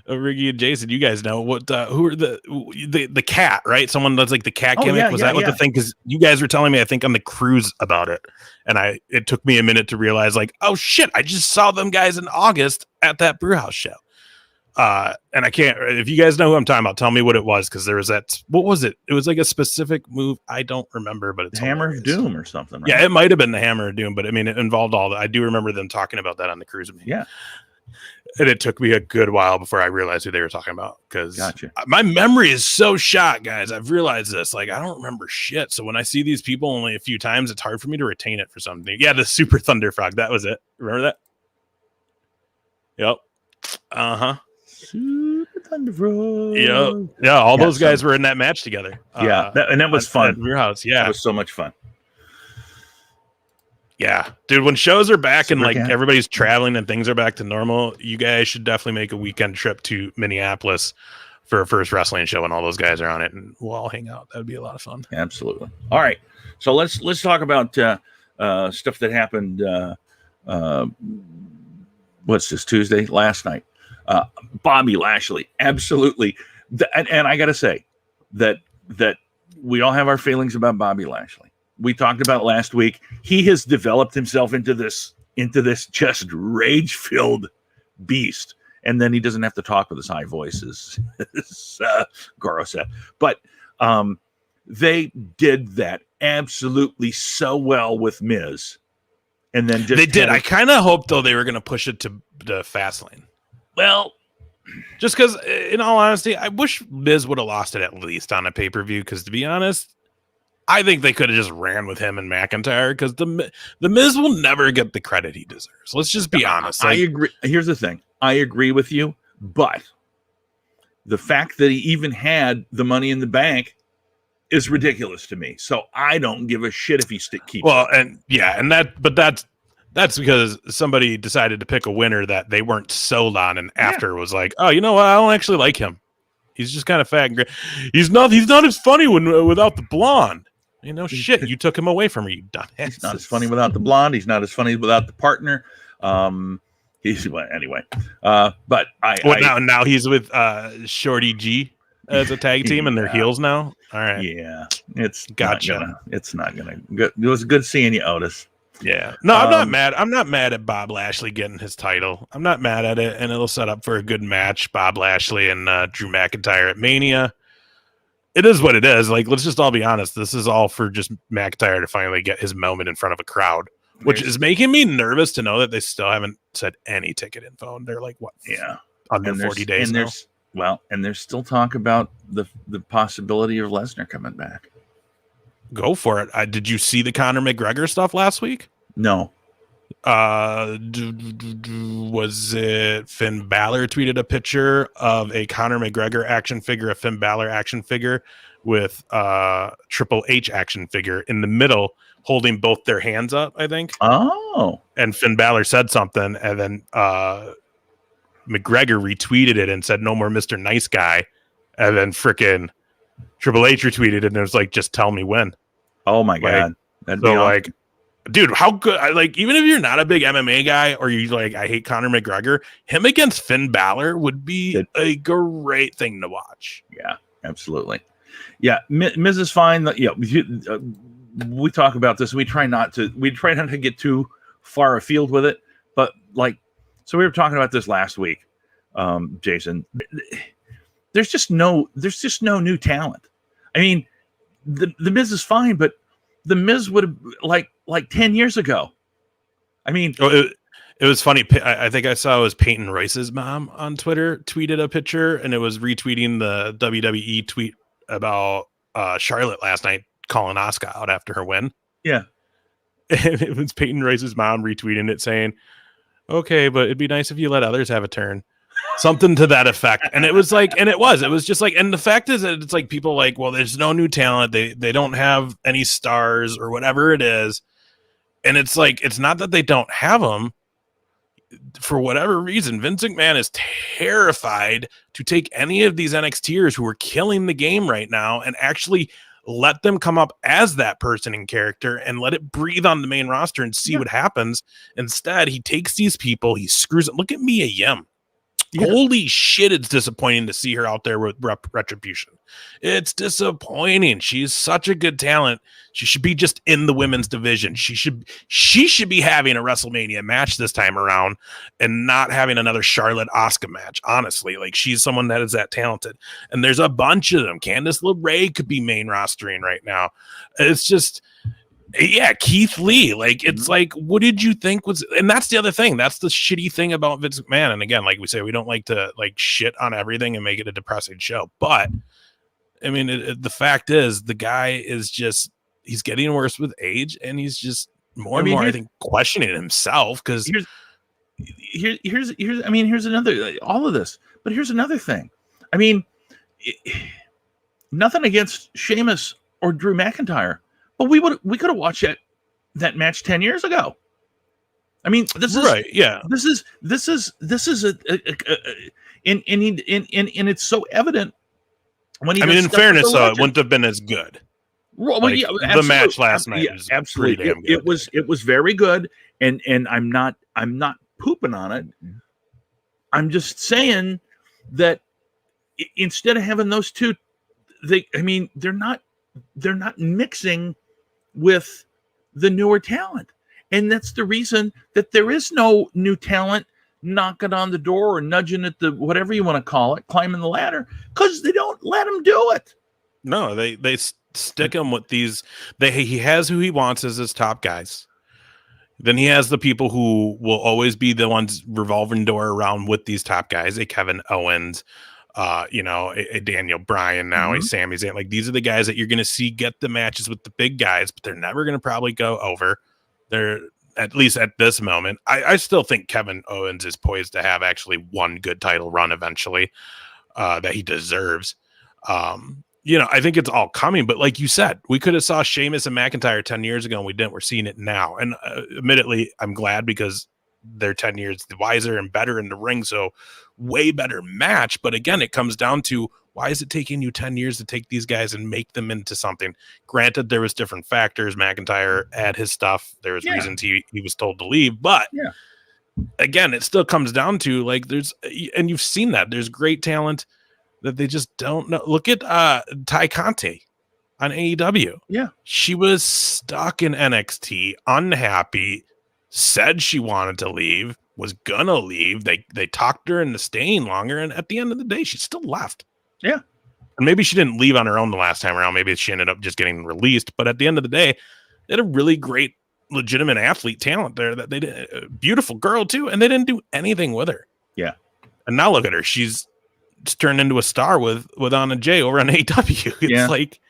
Riggy and Jason. You guys know what? Who are the cat? Right? Someone that's like the cat gimmick. Was that what the thing? Because you guys were telling me, I think on the cruise about it, and it took me a minute to realize, like, oh shit, I just saw them guys in August at that Brewhouse show. And I can't. If you guys know who I'm talking about, tell me what it was, because there was that. What was it? It was like a specific move. I don't remember, but it's Hammer of Doom or something. Right? Yeah, it might have been the Hammer of Doom, but I mean, it involved all that. I do remember them talking about that on the cruise with me. Yeah. And it took me a good while before I realized who they were talking about, because my memory is so shot, guys. I've realized this. Like, I don't remember shit. So when I see these people only a few times, it's hard for me to retain it for something. Yeah, the Super Thunder Frog. That was it. Remember that? Yep. Super Thunder Frog. Yep. Yeah, all those guys were in that match together. Yeah, that was fun. At your house. Yeah. It was so much fun. Yeah, dude, when shows are back and like everybody's traveling and things are back to normal, you guys should definitely make a weekend trip to Minneapolis for a first wrestling show, and all those guys are on it, and we'll all hang out. That would be a lot of fun. Absolutely. All right, so let's talk about stuff that happened. What's this, Tuesday? Last night, Bobby Lashley, absolutely, and I got to say that we all have our feelings about Bobby Lashley. We talked about last week. He has developed himself into this just rage-filled beast, and then he doesn't have to talk with his high voice, as Goro said. But they did that absolutely so well with Miz, and then just they did. I kind of hoped though they were going to push it to the Fastlane. Well, just because, in all honesty, I wish Miz would have lost it at least on a pay-per-view. Because to be honest, I think they could have just ran with him and McIntyre. Because the Miz will never get the credit he deserves. Let's just be honest. I agree. Here's the thing. I agree with you, but the fact that he even had the Money in the Bank is ridiculous to me. So I don't give a shit if he keeps. Well, and that's because somebody decided to pick a winner that they weren't sold on, and after was like, oh, you know what? I don't actually like him. He's just kind of fat and great. He's not as funny without the blonde. You know, shit. You took him away from her, you dumbass. He's not as funny without the blonde. He's not as funny without the partner. Anyway. But now he's with Shorty G as a tag team, and they're heels now. All right. Yeah, it's gotcha. It's not gonna. It was good seeing you, Otis. Yeah. No, I'm not mad. I'm not mad at Bob Lashley getting his title. I'm not mad at it, and it'll set up for a good match. Bob Lashley and Drew McIntyre at Mania. It is what it is. Like, let's just all be honest. This is all for just McIntyre to finally get his moment in front of a crowd, which is making me nervous to know that they still haven't said any ticket info. And they're like, what? Yeah, under 40 days now. And there's still talk about the possibility of Lesnar coming back. Go for it. Did you see the Conor McGregor stuff last week? No. Was it Finn Balor tweeted a picture of a Conor McGregor action figure, a Finn Balor action figure with Triple H action figure in the middle, holding both their hands up, I think. Oh. And Finn Balor said something, and then McGregor retweeted it and said, "No more Mr. Nice Guy." And then frickin' Triple H retweeted it, and it was like, "Just tell me when." Oh my God. That'd so be like, dude, how good? Like, even if you're not a big MMA guy, or you like, I hate Conor McGregor, him against Finn Balor would be a great thing to watch. Yeah, absolutely. Yeah, Miz is fine. Yeah, we talk about this. We try not to get too far afield with it. But like, so we were talking about this last week, Jason. There's just no new talent. I mean, the Miz is fine, but the Miz would have like 10 years ago. I mean, it was funny. I think I saw it was Peyton Royce's mom on Twitter tweeted a picture, and it was retweeting the WWE tweet about Charlotte last night calling Asuka out after her win. Yeah. And it was Peyton Royce's mom retweeting it saying, "Okay, but it'd be nice if you let others have a turn." Something to that effect. And it was like, and it was just like, and the fact is that it's like people like, well, there's no new talent. They don't have any stars or whatever it is. And it's like, it's not that they don't have them. For whatever reason, Vince McMahon is terrified to take any of these NXTers who are killing the game right now and actually let them come up as that person in character and let it breathe on the main roster and see what happens. Instead, he takes these people, he screws it. Look at Mia Yim. Yeah. Holy shit, it's disappointing to see her out there with Retribution. It's disappointing. She's such a good talent. She should be just in the women's division. She should be having a WrestleMania match this time around and not having another Charlotte Asuka match. Honestly, like, she's someone that is that talented. And there's a bunch of them. Candice LeRae could be main rostering right now. It's just, yeah, Keith Lee. Like, it's like, what did you think was, and that's the other thing. That's the shitty thing about Vince McMahon. And again, like we say, we don't like to like shit on everything and make it a depressing show. But I mean, the fact is, the guy is just, he's getting worse with age, and he's just more and more, I think, questioning himself. Because here's another, all of this, but here's another thing. I mean, nothing against Sheamus or Drew McIntyre, but we could have watched that match 10 years ago. I mean, this is right. Yeah, this is and it's so evident when he. I mean, in fairness, it wouldn't have been as good. Well, like, yeah, the match last night was absolutely pretty damn good. It was very good, and I'm not pooping on it. I'm just saying that instead of having those two, they're not mixing with the newer talent, and that's the reason that there is no new talent knocking on the door or nudging at the whatever you want to call it, climbing the ladder, because they don't let him do it. No, they stick him with these. He has who he wants as his top guys. Then he has the people who will always be the ones revolving door around with these top guys, a Kevin Owens, a Daniel Bryan, now a Sami Zayn. Like, these are the guys that you're going to see get the matches with the big guys, but they're never going to probably go over. They're, at least at this moment, I still think Kevin Owens is poised to have actually one good title run eventually that he deserves. I think it's all coming, but like you said, we could have saw Sheamus and McIntyre 10 years ago and we didn't. We're seeing it now. And admittedly, I'm glad because they're 10 years wiser and better in the ring. So way better match. But again, it comes down to, why is it taking you 10 years to take these guys and make them into something? Granted, there was different factors. McIntyre had his stuff. There was reasons he was told to leave. But again, it still comes down to, like, and you've seen that there's great talent that they just don't know. Look at Ty Conte on AEW. Yeah. She was stuck in NXT, unhappy, said she wanted to leave, was gonna leave. They talked her into staying longer, and at the end of the day, she still left. Yeah. And maybe she didn't leave on her own the last time around. Maybe she ended up just getting released. But at the end of the day, they had a really great, legitimate athlete talent there that they did. A beautiful girl too, and they didn't do anything with her. Yeah. And now look at her. She's turned into a star with Anna Jay over on AEW. It's like,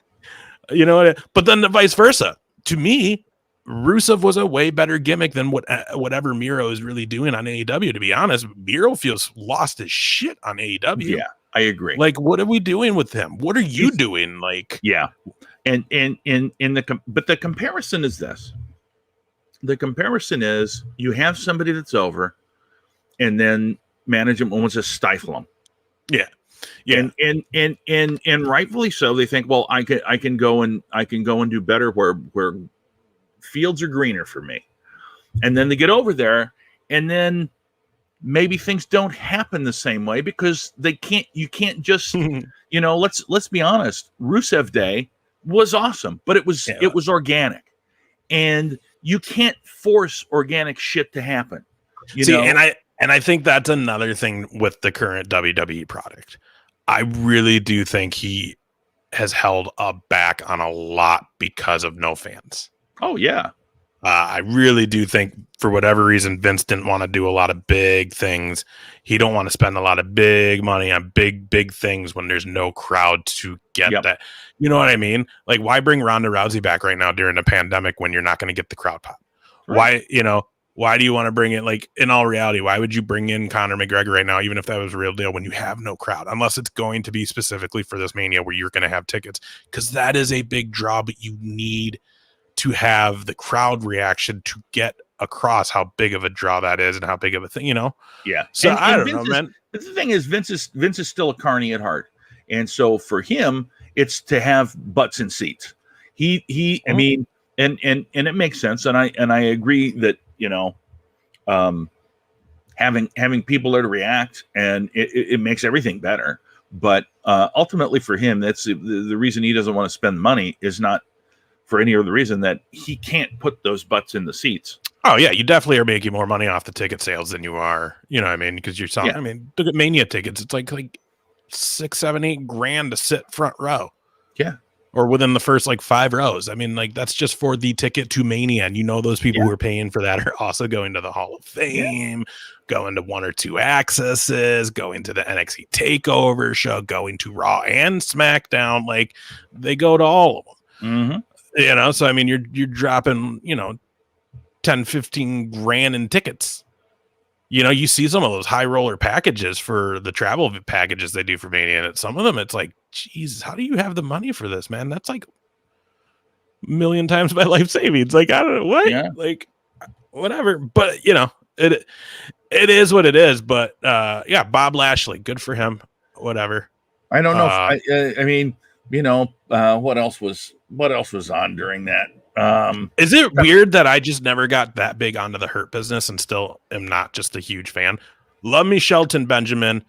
but then the vice versa. To me, Rusev was a way better gimmick than whatever Miro is really doing on AEW. To be honest, Miro feels lost as shit on AEW. Yeah, I agree. Like, what are we doing with him? What are you doing? Like, yeah, but the comparison is this. The comparison is, you have somebody that's over, and then management wants to stifle them. Yeah. And rightfully so. They think, well, I can go and do better where fields are greener for me. And then they get over there, and then maybe things don't happen the same way because you can't just, let's be honest. Rusev Day was awesome, but it was organic, and you can't force organic shit to happen. And I think that's another thing with the current WWE product. I really do think he has held up back on a lot because of no fans. Oh, yeah. I really do think, for whatever reason, Vince didn't want to do a lot of big things. He don't want to spend a lot of big money on big things when there's no crowd to get that. You know what I mean? Like, why bring Ronda Rousey back right now during a pandemic when you're not going to get the crowd pop? Right. Why do you want to bring it? Like, in all reality, why would you bring in Conor McGregor right now, even if that was a real deal, when you have no crowd, unless it's going to be specifically for this Mania where you're going to have tickets? Because that is a big draw, but you need to have the crowd reaction to get across how big of a draw that is and how big of a thing, Yeah. So I don't know, man. The thing is, Vince is still a carny at heart. And so for him, it's to have butts in seats. I mean, and it makes sense. And I agree that, having people there to react, and it makes everything better. But ultimately for him, that's the reason he doesn't want to spend money, is not for any other reason that he can't put those butts in the seats. Oh yeah, you definitely are making more money off the ticket sales than you are, because you're selling. I mean, look at Mania tickets. It's like $6, $7, $8 to sit front row. Yeah. Or within the first 5 rows. I mean, that's just for the ticket to Mania. And those people who are paying for that are also going to the Hall of Fame, going to 1 or 2 accesses, going to the NXT TakeOver show, going to Raw and SmackDown. Like, they go to all of them. Mm-hmm. So I mean, you're dropping, 10, 15 grand in tickets. You see some of those high roller packages for the travel packages they do for Mania, and some of them, it's like, Jesus, how do you have the money for this, man? That's like a million times my life savings. Like, I don't know what, like, whatever. But it is what it is. But Bob Lashley, good for him. Whatever. I don't know. I mean, what else was on during that? Is it weird that I just never got that big onto the Hurt Business and still am not just a huge fan? Love me Shelton Benjamin.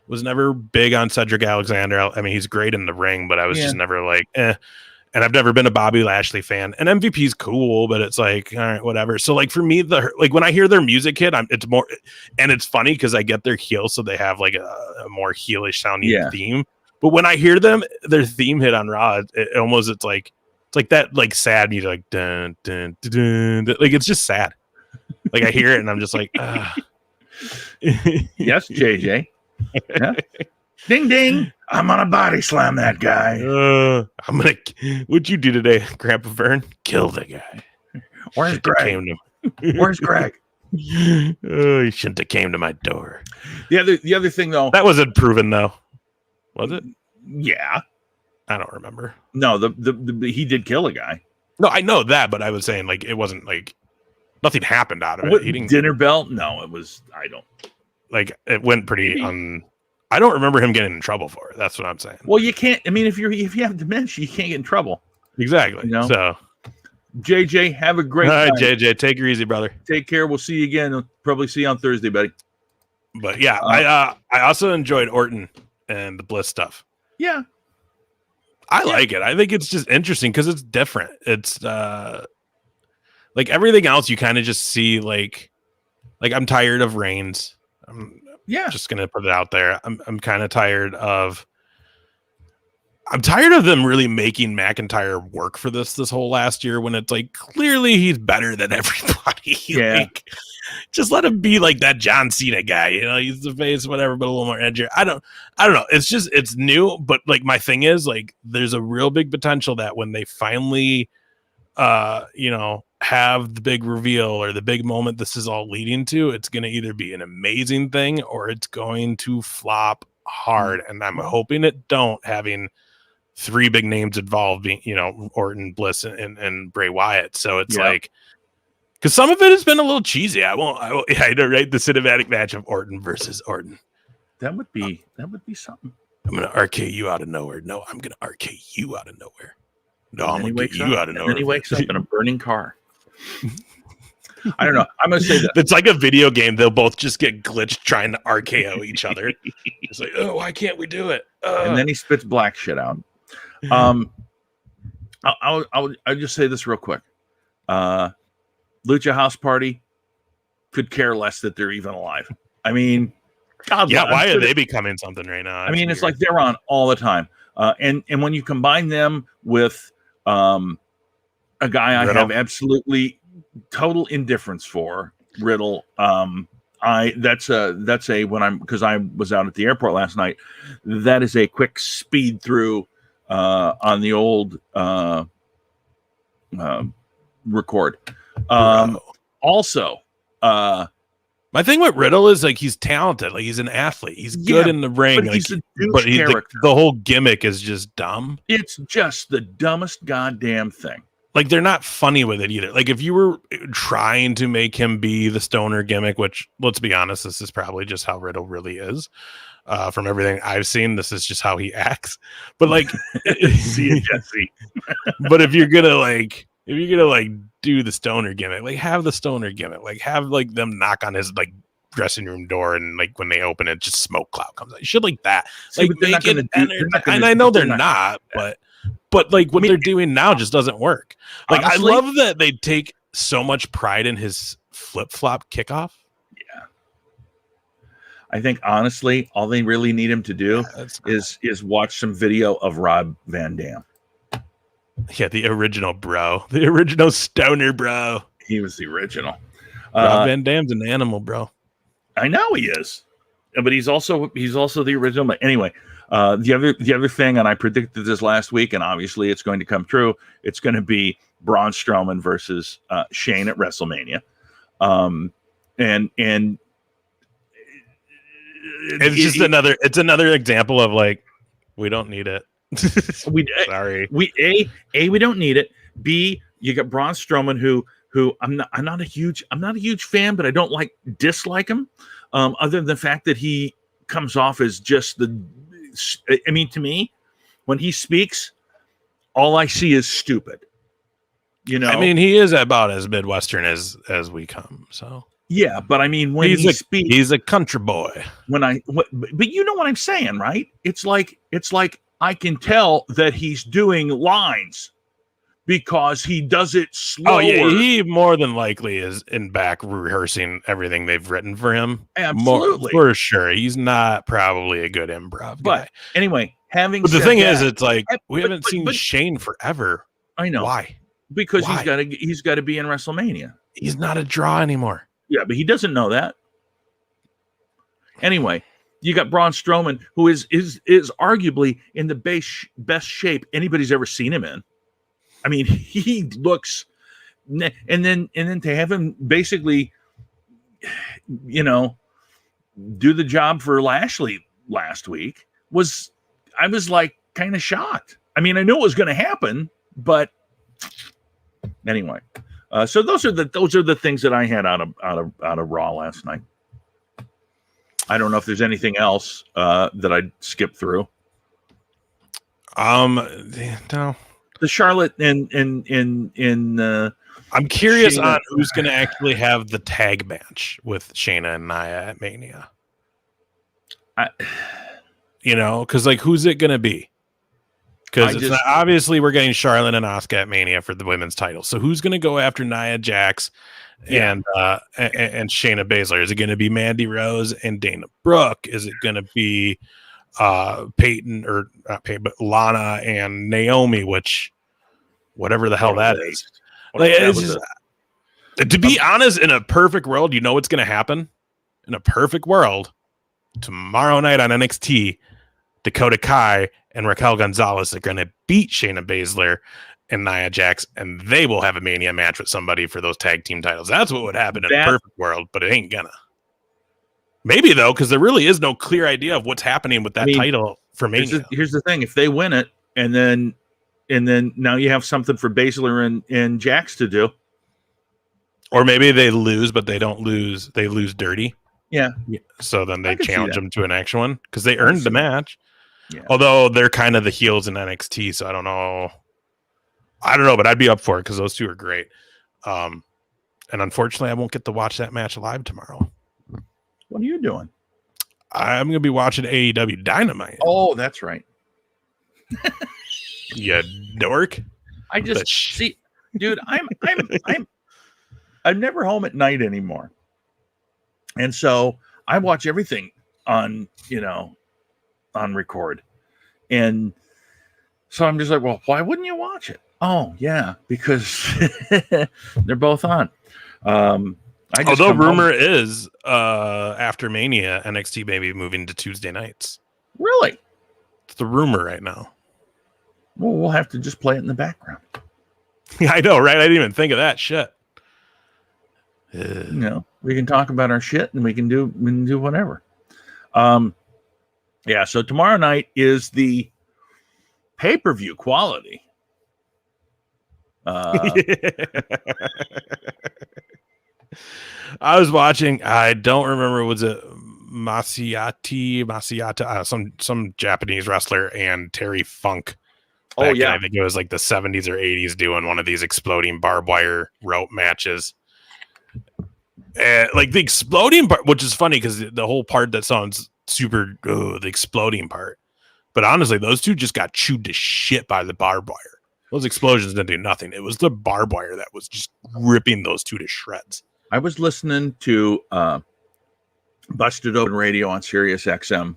Was never big on Cedric Alexander. I mean, he's great in the ring, but I was just never like, eh. And I've never been a Bobby Lashley fan. And MVP's cool, but it's like, all right, whatever. So like for me, like when I hear their music hit, it's more, and it's funny because I get their heel, so they have like a more heelish sounding theme. But when I hear their theme hit on Raw, it's like that like sad music, like dun dun dun dun, dun. Like it's just sad. Like I hear it and I'm just like, yes, JJ. Yeah. Ding ding! I'm gonna body slam that guy. What'd you do today, Grandpa Vern? Kill the guy. Where's Greg? Where's Greg? Oh, he shouldn't have came to my door. The other thing though, that wasn't proven though, was it? Yeah, I don't remember. No, the he did kill a guy. No, I know that, but I was saying like it wasn't like nothing happened out of it. He didn't dinner bell. No, it was. I don't like it went pretty I don't remember him getting in trouble for it. That's what I'm saying. Well, you can't. I mean, if you have dementia, you can't get in trouble. Exactly. You know? So, JJ, have a great night. All right, JJ, take her easy, brother. Take care. We'll see you again. We'll probably see you on Thursday, buddy. But yeah, I also enjoyed Orton and the Bliss stuff. Yeah, I like it. I think it's just interesting because it's different. It's like everything else, you kind of just see like I'm tired of Reigns. Just gonna put it out there. I'm kind of tired of. I'm tired of them really making McIntyre work for this whole last year when it's like clearly he's better than everybody. Yeah, like, just let him be like that John Cena guy. You know, he's the face, whatever, but a little more edgier. I don't know. It's new, but like my thing is like there's a real big potential that when they finally, have the big reveal or the big moment this is all leading to, it's going to either be an amazing thing or it's going to flop hard. And I'm hoping it don't, having three big names involved, being, Orton, Bliss, and Bray Wyatt. So it's like, because some of it has been a little cheesy. I know, right? The cinematic match of Orton versus Orton. That would be something. I'm going to RK you out of nowhere. No, I'm going to RK you out of nowhere. No, I'm going to get you out of nowhere. And then he wakes up in a burning car. I don't know. I'm going to say that. It's like a video game. They'll both just get glitched trying to RKO each other. It's like, oh, why can't we do it? And then he spits black shit out. I'll just say this real quick. Lucha House Party could care less that they're even alive. I mean, God, why are they becoming something right now? That's weird. It's like they're on all the time. And when you combine them with a guy I have absolutely total indifference for, Riddle. Because I was out at the airport last night. That is a quick speed through on the old record. Also, my thing with Riddle is like he's talented, like he's an athlete, he's good in the ring, but he's the whole gimmick is just dumb. It's just the dumbest goddamn thing. Like they're not funny with it either. Like if you were trying to make him be the stoner gimmick, which let's be honest, this is probably just how Riddle really is. From everything I've seen, this is just how he acts. But like, see it, Jesse. But if you're gonna do the stoner gimmick, like have the stoner gimmick, like have like them knock on his like dressing room door and like when they open it, just smoke cloud comes out. You should like that. See, like make it, and I know they're not, but like what they're doing now just doesn't work. Like honestly, I love that they take so much pride in his flip-flop kickoff. Yeah. I think honestly, all they really need him to do is watch some video of Rob Van Dam. Yeah, the original bro. The original stoner bro. He was the original. Rob Van Dam's an animal, bro. I know he is. But he's also the original. But anyway, the other thing, and I predicted this last week, and obviously it's going to come true. It's going to be Braun Strowman versus Shane at WrestleMania. And it's another example of like, we don't need it. Sorry. We don't need it. B, you got Braun Strowman who I'm not a huge fan, but I don't dislike him. Other than the fact that he comes off as just to me, when he speaks, all I see is stupid. You know, I mean, he is about as Midwestern as we come. So yeah, but I mean, when he speaks, he's a country boy. But you know what I'm saying, right? It's like I can tell that he's doing lines because he does it slower. Oh yeah, he more than likely is in back rehearsing everything they've written for him. Absolutely, for sure. He's not probably a good improv guy. But anyway, but the thing is, it's like we haven't seen Shane forever. I know why? Because he's got to be in WrestleMania. He's not a draw anymore. Yeah, but he doesn't know that. Anyway, you got Braun Strowman, who is arguably in the best shape anybody's ever seen him in. I mean, he looks, and then to have him basically, do the job for Lashley last week I was like kind of shocked. I mean, I knew it was going to happen, but anyway. So those are the things that I had out of Raw last night. I don't know if there's anything else that I skipped through. No. The Charlotte and I'm curious Shayna. On who's going to actually have the tag match with Shayna and Nia at Mania. Because like, who's it going to be? Because obviously we're getting Charlotte and Asuka at Mania for the women's title. So who's going to go after Nia Jax and Shayna Baszler? Is it going to be Mandy Rose and Dana Brooke? Is it going to be Peyton or not Peyton, but Lana and Naomi? Which whatever the hell that is. Like, to be honest, in a perfect world, you know what's going to happen. In a perfect world, tomorrow night on NXT, Dakota Kai and Raquel Gonzalez are going to beat Shayna Baszler and Nia Jax, and they will have a Mania match with somebody for those tag team titles. That's what would happen in a perfect world, but it ain't gonna. Maybe, though, because there really is no clear idea of what's happening with that title for Mania. Here's the thing. If they win it, and then now you have something for Baszler and Jax to do. Or maybe they lose, but they don't lose. They lose dirty. Yeah. So then they challenge them to an actual one because they earned the match. Yeah. Although they're kind of the heels in NXT, so I don't know, but I'd be up for it because those two are great. And unfortunately, I won't get to watch that match live tomorrow. What are you doing? I'm going to be watching AEW Dynamite. Oh, that's right. You dork. I just see, dude. I'm never home at night anymore, and so I watch everything on record. And so I'm just like, well, why wouldn't you watch it? Oh, yeah, because they're both on. Although rumor is after Mania, NXT may be moving to Tuesday nights. Really? It's the rumor right now. Well, we'll have to just play it in the background. I know, right? I didn't even think of that shit. We can talk about our shit and we can do whatever. Yeah, so tomorrow night is the pay-per-view quality. I was watching, I don't remember, was it Masiata, some Japanese wrestler and Terry Funk. Oh, yeah. I think it was like the 70s or 80s doing one of these exploding barbed wire rope matches. Like the exploding part, which is funny because the whole part that sounds super, the exploding part. But honestly, those two just got chewed to shit by the barbed wire. Those explosions didn't do nothing. It was the barbed wire that was just ripping those two to shreds. I was listening to Busted Open Radio on Sirius XM a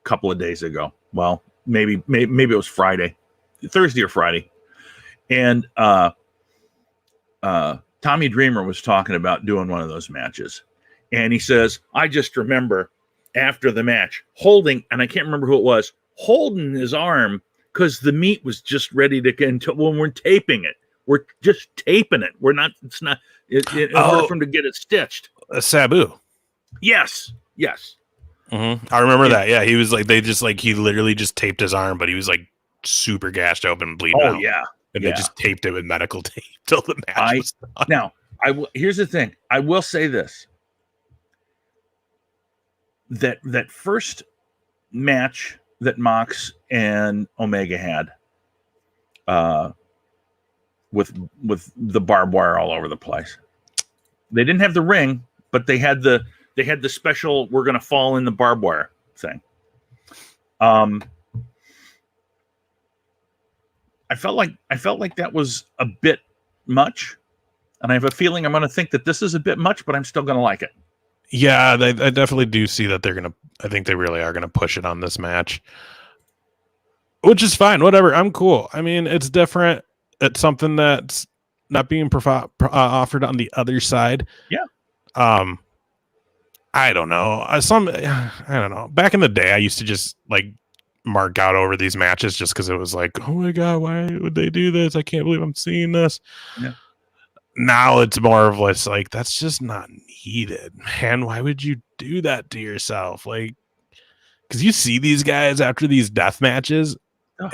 couple of days ago. Well, maybe it was Thursday or Friday. And Tommy Dreamer was talking about doing one of those matches. And he says, I just remember after the match holding, and I can't remember who it was, holding his arm because the meat was just ready to get into when we're taping it. We're just taping it. We're not, it's not, in order for him to get it stitched. Sabu. Yes. Mm-hmm. I remember that. Yeah. He was like, he literally just taped his arm, but he was like super gashed open, bleeding out. Oh, yeah. And they just taped it with medical tape till the match was done. Now, here's the thing. I will say this. That first match that Mox and Omega had with the barbed wire all over the place. They didn't have the ring, but they had the special we're going to fall in the barbed wire thing. I felt like that was a bit much, and I have a feeling I'm going to think that this is a bit much, but I'm still going to like it. Yeah, I definitely do see that they're gonna. I think they really are gonna push it on this match, which is fine. Whatever, I'm cool. I mean, it's different. It's something that's not being offered on the other side. Yeah. I don't know. I don't know. Back in the day, I used to just like mark out over these matches just because it was like, oh my god, why would they do this? I can't believe I'm seeing this. Yeah. Now it's more of less like that's just not needed, man. Why would you do that to yourself? Like, because you see these guys after these death matches,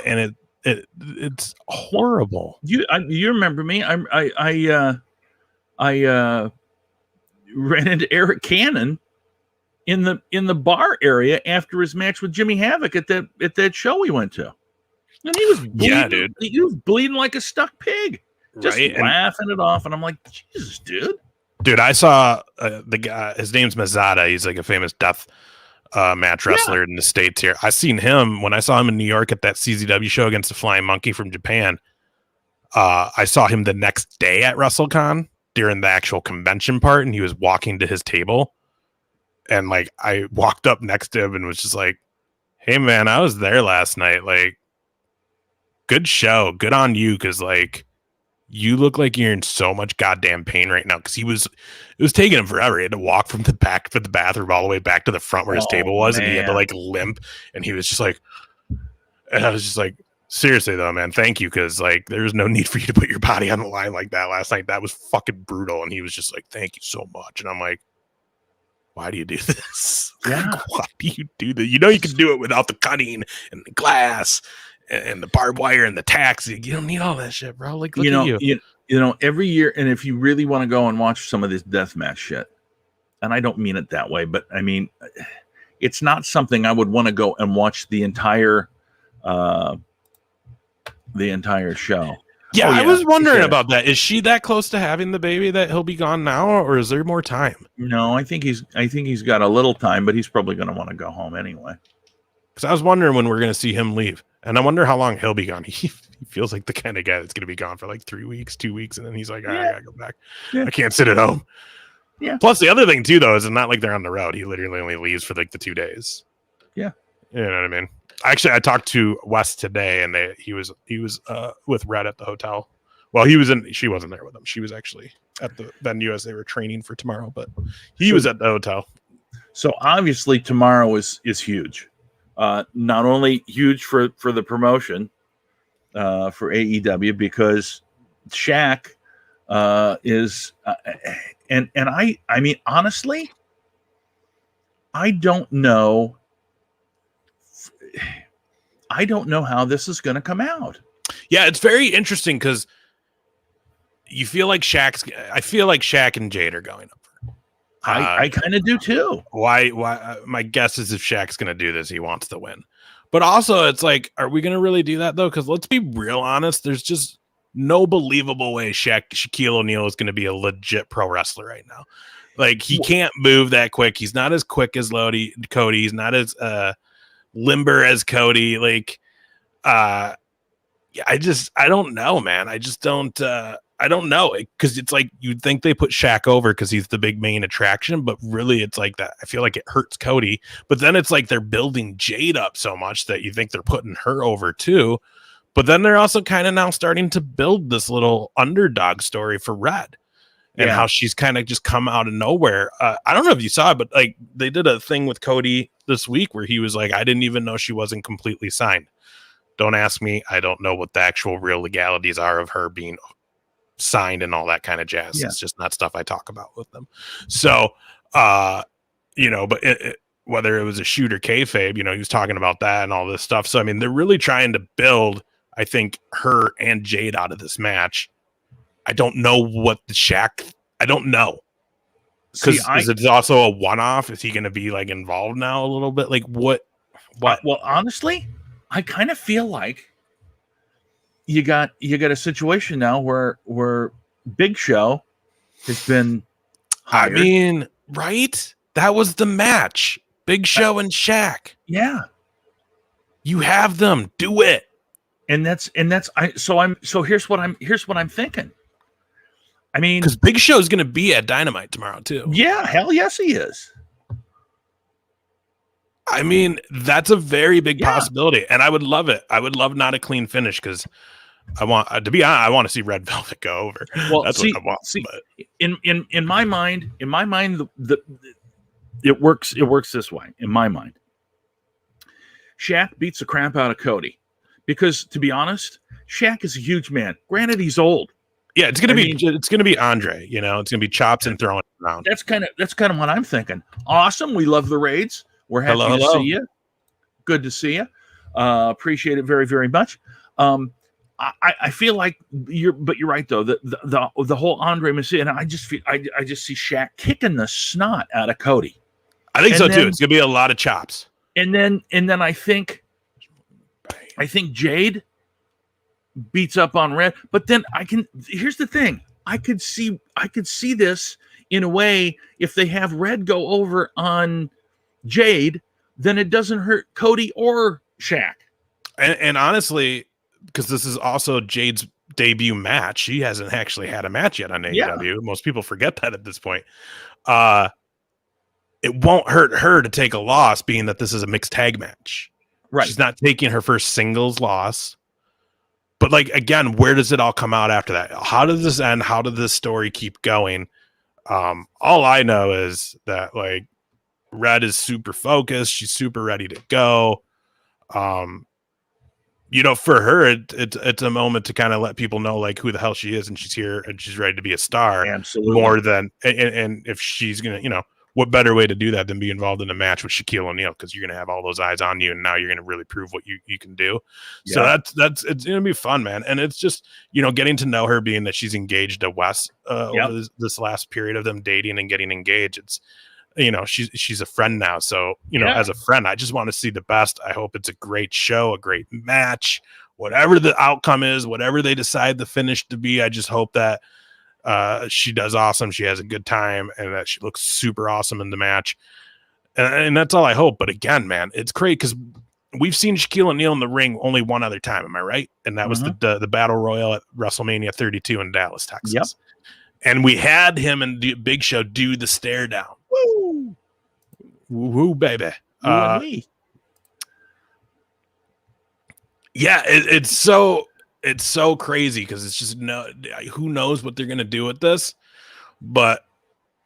and it's horrible. You remember me? I ran into Eric Cannon in the bar area after his match with Jimmy Havoc at that show we went to, and he was bleeding, dude. He was bleeding like a stuck pig. Just right? laughing it off, and I'm like, Jesus, dude. Dude, I saw the guy. His name's Mazada. He's like a famous death match wrestler in the States here. I seen him when I saw him in New York at that CZW show against the Flying Monkey from Japan. I saw him the next day at WrestleCon during the actual convention part, and he was walking to his table. And like, I walked up next to him and was just like, "Hey, man, I was there last night. Like, good show. Good on you, because like." You look like you're in so much goddamn pain right now, because it was taking him forever. He had to walk from the back of the bathroom all the way back to the front where his table was, and he had to like limp, and he was just like, and I was just like, seriously though, man, thank you, because like there's no need for you to put your body on the line like that last night. That was fucking brutal. And he was just like, thank you so much. And I'm like, why do you do this? Yeah. Like, why do you do that? You know you can do it without the cutting and the glass and the barbed wire and the tax. You don't need all that shit, bro. Like, look at you. You know, every year, and if you really want to go and watch some of this deathmatch shit, and I don't mean it that way, but I mean, it's not something I would want to go and watch the entire show. Yeah, I was wondering about that. Is she that close to having the baby that he'll be gone now, or is there more time? No, I think he's got a little time, but he's probably going to want to go home anyway. Because I was wondering when we're going to see him leave. And I wonder how long he'll be gone. He feels like the kind of guy that's going to be gone for like 3 weeks, 2 weeks. And then he's like, all right, I got to go back. Yeah. I can't sit at home. Yeah. Plus, the other thing, too, though, is it's not like they're on the road. He literally only leaves for like the 2 days. Yeah. You know what I mean? Actually, I talked to Wes today, and he was with Red at the hotel. Well, she wasn't there with him. She was actually at the venue as they were training for tomorrow, but he was at the hotel. So obviously tomorrow is huge. Not only huge for the promotion for AEW, because Shaq is and I mean, honestly, I don't know how this is going to come out. Yeah, it's very interesting because I feel like Shaq and Jade are going up. I kind of do too. Why? My guess is if Shaq's going to do this, he wants to win. But also, it's like, are we going to really do that though? Because let's be real honest. There's just no believable way Shaquille O'Neal is going to be a legit pro wrestler right now. Like, he can't move that quick. He's not as quick as Cody. He's not as limber as Cody. Like, I don't know, man. I just don't. I don't know, because it's like you'd think they put Shaq over because he's the big main attraction, but really it's like that. I feel like it hurts Cody, but then it's like they're building Jade up so much that you think they're putting her over too. But then they're also kind of now starting to build this little underdog story for Red and how she's kind of just come out of nowhere. I don't know if you saw it, but like they did a thing with Cody this week where he was like, I didn't even know she wasn't completely signed. Don't ask me. I don't know what the actual real legalities are of her being signed and all that kind of jazz. It's just not stuff I talk about with them. So, but whether it was a shoot or kayfabe, he was talking about that and all this stuff. So, I mean, they're really trying to build, I think, her and Jade out of this match. I don't know what I don't know. Because it's also a one-off. Is he going to be like involved now a little bit? Like what? Well, honestly, I kind of feel like you got a situation now where Big Show has been hired. I mean, right? That was the match. Big Show and Shaq. Yeah. You have them. Do it. So here's what I'm thinking. I mean, because Big Show is going to be at Dynamite tomorrow too. Yeah, hell yes, he is. I mean, that's a very big possibility, and I would love it. I would love not a clean finish because I want to be honest. I want to see Red Velvet go over. Well, that's what I want. But in my mind, it works this way. In my mind, Shaq beats the crap out of Cody because, to be honest, Shaq is a huge man. Granted, he's old. Yeah, it's gonna be Andre. You know, it's gonna be chops and throwing around. That's kind of what I'm thinking. Awesome. We love the raids. We're happy to see you. Good to see you. Appreciate it very, very much. I feel like you're right though. The whole Andre Messiah, and I just see Shaq kicking the snot out of Cody. I think so too. It's gonna be a lot of chops. And then I think Jade beats up on Red. But then here's the thing. I could see this in a way if they have Red go over on Jade, then it doesn't hurt Cody or Shaq. And honestly, because this is also Jade's debut match, she hasn't actually had a match yet on AEW. Most people forget that at this point. It won't hurt her to take a loss, being that this is a mixed tag match. Right. She's not taking her first singles loss. But like, again, where does it all come out after that? How does this end? How did this story keep going? All I know is that like Red is super focused. She's super ready to go. You know, for her, it's a moment to kind of let people know like who the hell she is, and she's here and she's ready to be a star. Absolutely. More than and if she's gonna, you know, what better way to do that than be involved in a match with Shaquille O'Neal, because you're gonna have all those eyes on you, and now you're gonna really prove what you can do. Yeah. So that's it's gonna be fun, man. And it's just, you know, getting to know her, being that she's engaged to Wes over this last period of them dating and getting engaged. It's, you know, she's a friend now. So, you know, as a friend, I just want to see the best. I hope it's a great show, a great match, whatever the outcome is, whatever they decide the finish to be. I just hope that she does awesome. She has a good time, and that she looks super awesome in the match. And that's all I hope. But again, man, it's great because we've seen Shaquille O'Neal in the ring only one other time. Am I right? And that was the Battle Royal at WrestleMania 32 in Dallas, Texas. Yep. And we had him and Big Show do the stare down. Woo! Woo, baby. Yeah, it's so crazy because it's just who knows what they're gonna do with this, but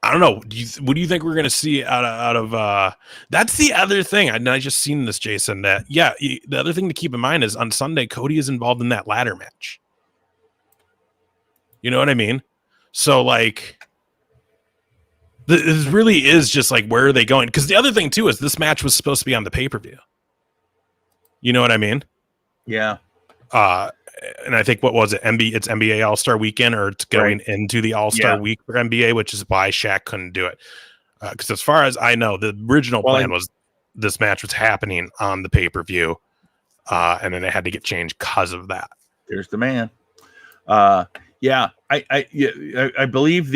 I don't know. What do you think we're gonna see out of that's the other thing. I just seen this, Jason. That the other thing to keep in mind is on Sunday, Cody is involved in that ladder match. You know what I mean? So like, this really is just like, where are they going? Because the other thing too is this match was supposed to be on the pay-per-view. You know what I mean? Yeah. And I think, what was it? It's NBA All-Star Weekend, or it's going into the All-Star Week for NBA, which is why Shaq couldn't do it. Because as far as I know, the original plan was this match was happening on the pay-per-view, and then it had to get changed because of that. There's the man. I believe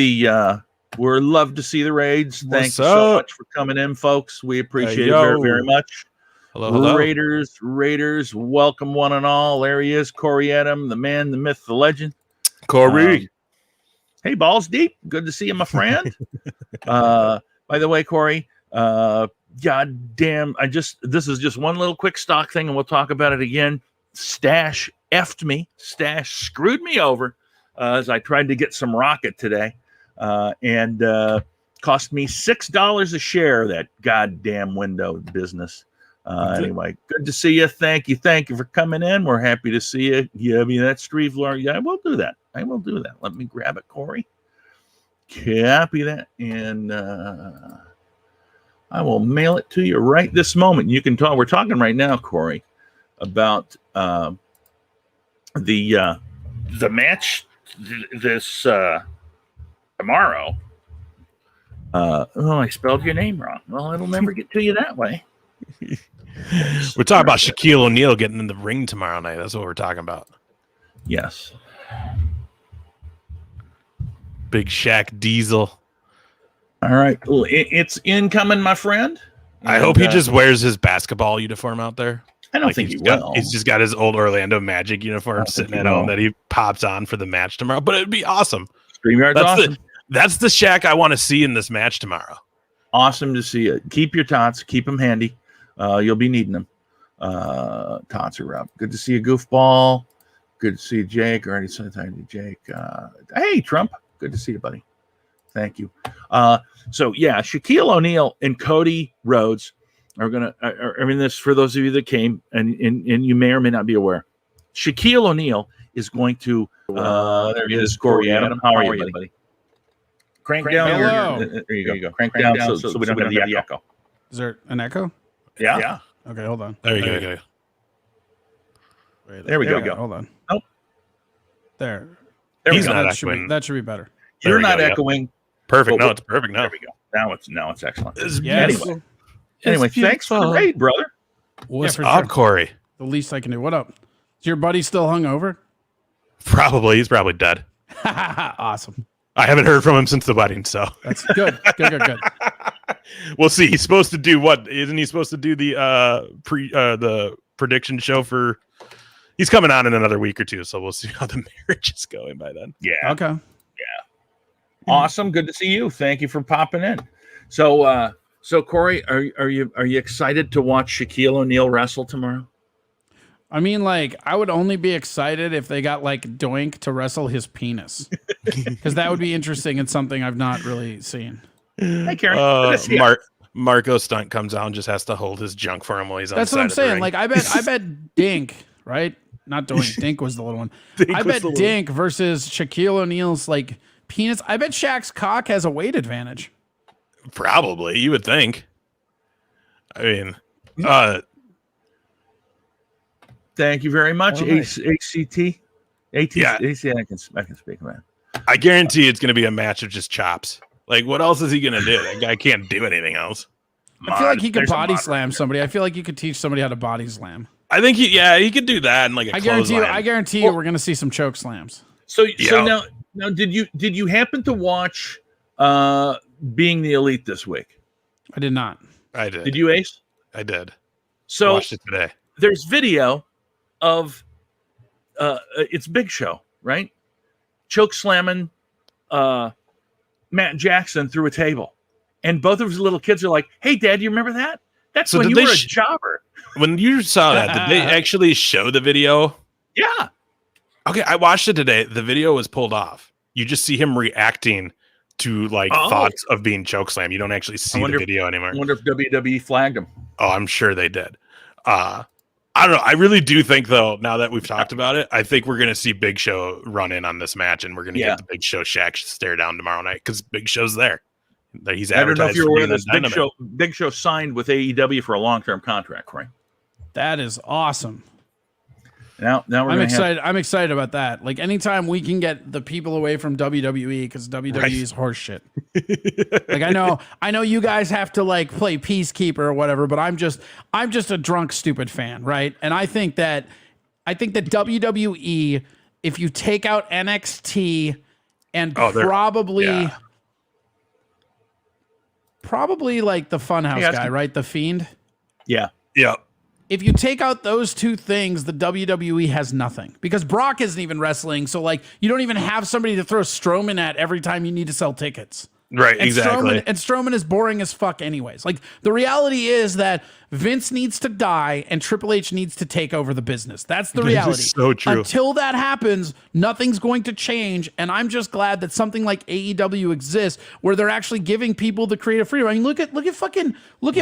we're love to see the raids. Thank you so much for coming in, folks. We appreciate it very, very much. Hello. Raiders, welcome one and all. There he is, Corey Adam, the man, the myth, the legend. Corey. Hey, balls deep. Good to see you, my friend. By the way, Corey, God damn, this is just one little quick stock thing, and we'll talk about it again. Stash effed me. Stash screwed me over as I tried to get some rocket today, and cost me $6 a share, that goddamn window business. Anyway, good to see you. Thank you for coming in. We're happy to see you. Give me that Streveler. Yeah, I will do that. Let me grab it, Corey. Copy that, and I will mail it to you right this moment. You can talk. We're talking right now, Corey, about the match this tomorrow. I spelled your name wrong. Well, it'll never get to you that way. We're talking about Shaquille O'Neal getting in the ring tomorrow night. That's what we're talking about. Yes. Big Shaq Diesel. All right. Well, it's incoming, my friend. I hope he just wears his basketball uniform out there. I don't think he will. He's just got his old Orlando Magic uniform sitting at home that he pops on for the match tomorrow. But it'd be awesome. StreamYard's awesome. That's the Shaq I want to see in this match tomorrow. Awesome to see it. Keep your tots. Keep them handy. You'll be needing them. Tots are up. Good to see you, Goofball. Good to see you, Jake. Already said hi to Jake. Hey, Trump. Good to see you, buddy. Thank you. Shaquille O'Neal and Cody Rhodes are gonna. This for those of you that came and you may or may not be aware. Shaquille O'Neal is going to. There he is, Corey Adam. How are you, buddy? Crank down. There you go. Crank down so we don't have the echo. Is there an echo? Yeah. Okay, hold on. There you go. Wait, there we go. Hold on. Nope. There. He's not echoing. That should be better. You're not echoing. Perfect. No, it's perfect now. There we go. Now it's excellent. Anyway, thanks for the raid, brother. What's up, Corey? The least I can do. What up? Is your buddy still hungover? Probably. He's probably dead. Awesome. I haven't heard from him since the wedding, so that's good. Good. We'll see. He's supposed to do what? Isn't he supposed to do the prediction show for? He's coming on in another week or two, so we'll see how the marriage is going by then. Yeah. Okay. Yeah. Awesome. Good to see you. Thank you for popping in. So Corey, are you excited to watch Shaquille O'Neal wrestle tomorrow? I mean, like, I would only be excited if they got like Doink to wrestle his penis, because that would be interesting and something I've not really seen. Hey, Karen. Marco Stunt comes out and just has to hold his junk for him while he's on. That's what I'm saying. Like, I bet Dink, right? Not Doink. Dink was the little one. I bet Dink versus Shaquille O'Neal's like penis. I bet Shaq's cock has a weight advantage. Probably, you would think. I mean, thank you very much, HCT. Yeah. I can speak, man. I guarantee it's going to be a match of just chops. Like, what else is he going to do? That guy can't do anything else. I feel like he could body slam somebody. I feel like you could teach somebody how to body slam. I think he could do that and like a clothesline. I guarantee you we're going to see some choke slams. So now did you happen to watch Being the Elite this week? I did not. I did. Did you, Ace? I did. So I watched it today. There's video of it's Big Show, right? Choke slamming Matt Jackson through a table. And both of his little kids are like, "Hey, Dad, you remember that? That's when you were a jobber." When you saw that, did they actually show the video? Yeah. Okay, I watched it today. The video was pulled off. You just see him reacting to like thoughts of being chokeslammed. You don't actually see the video anymore. I wonder if WWE flagged him. Oh, I'm sure they did. I don't know. I really do think, though, now that we've talked about it, I think we're going to see Big Show run in on this match, and we're going to get the Big Show Shaq stare down tomorrow night because Big Show's there. He's I don't know if you're aware of this. Big Show signed with AEW for a long-term contract, right? That is awesome. Now I'm excited. I'm excited about that. Like anytime we can get the people away from WWE because WWE is horseshit. Like I know you guys have to like play peacekeeper or whatever, but I'm just a drunk stupid fan, right? And I think that WWE, if you take out NXT and probably like the Funhouse guy, right? The Fiend. Yeah. Yeah. If you take out those two things, the WWE has nothing because Brock isn't even wrestling. So like you don't even have somebody to throw Strowman at every time you need to sell tickets. Right, exactly. Strowman is boring as fuck anyways. Like the reality is that Vince needs to die and Triple H needs to take over the business. That's the reality. This is so true. Until that happens, nothing's going to change. And I'm just glad that something like AEW exists where they're actually giving people the creative freedom. I mean, look at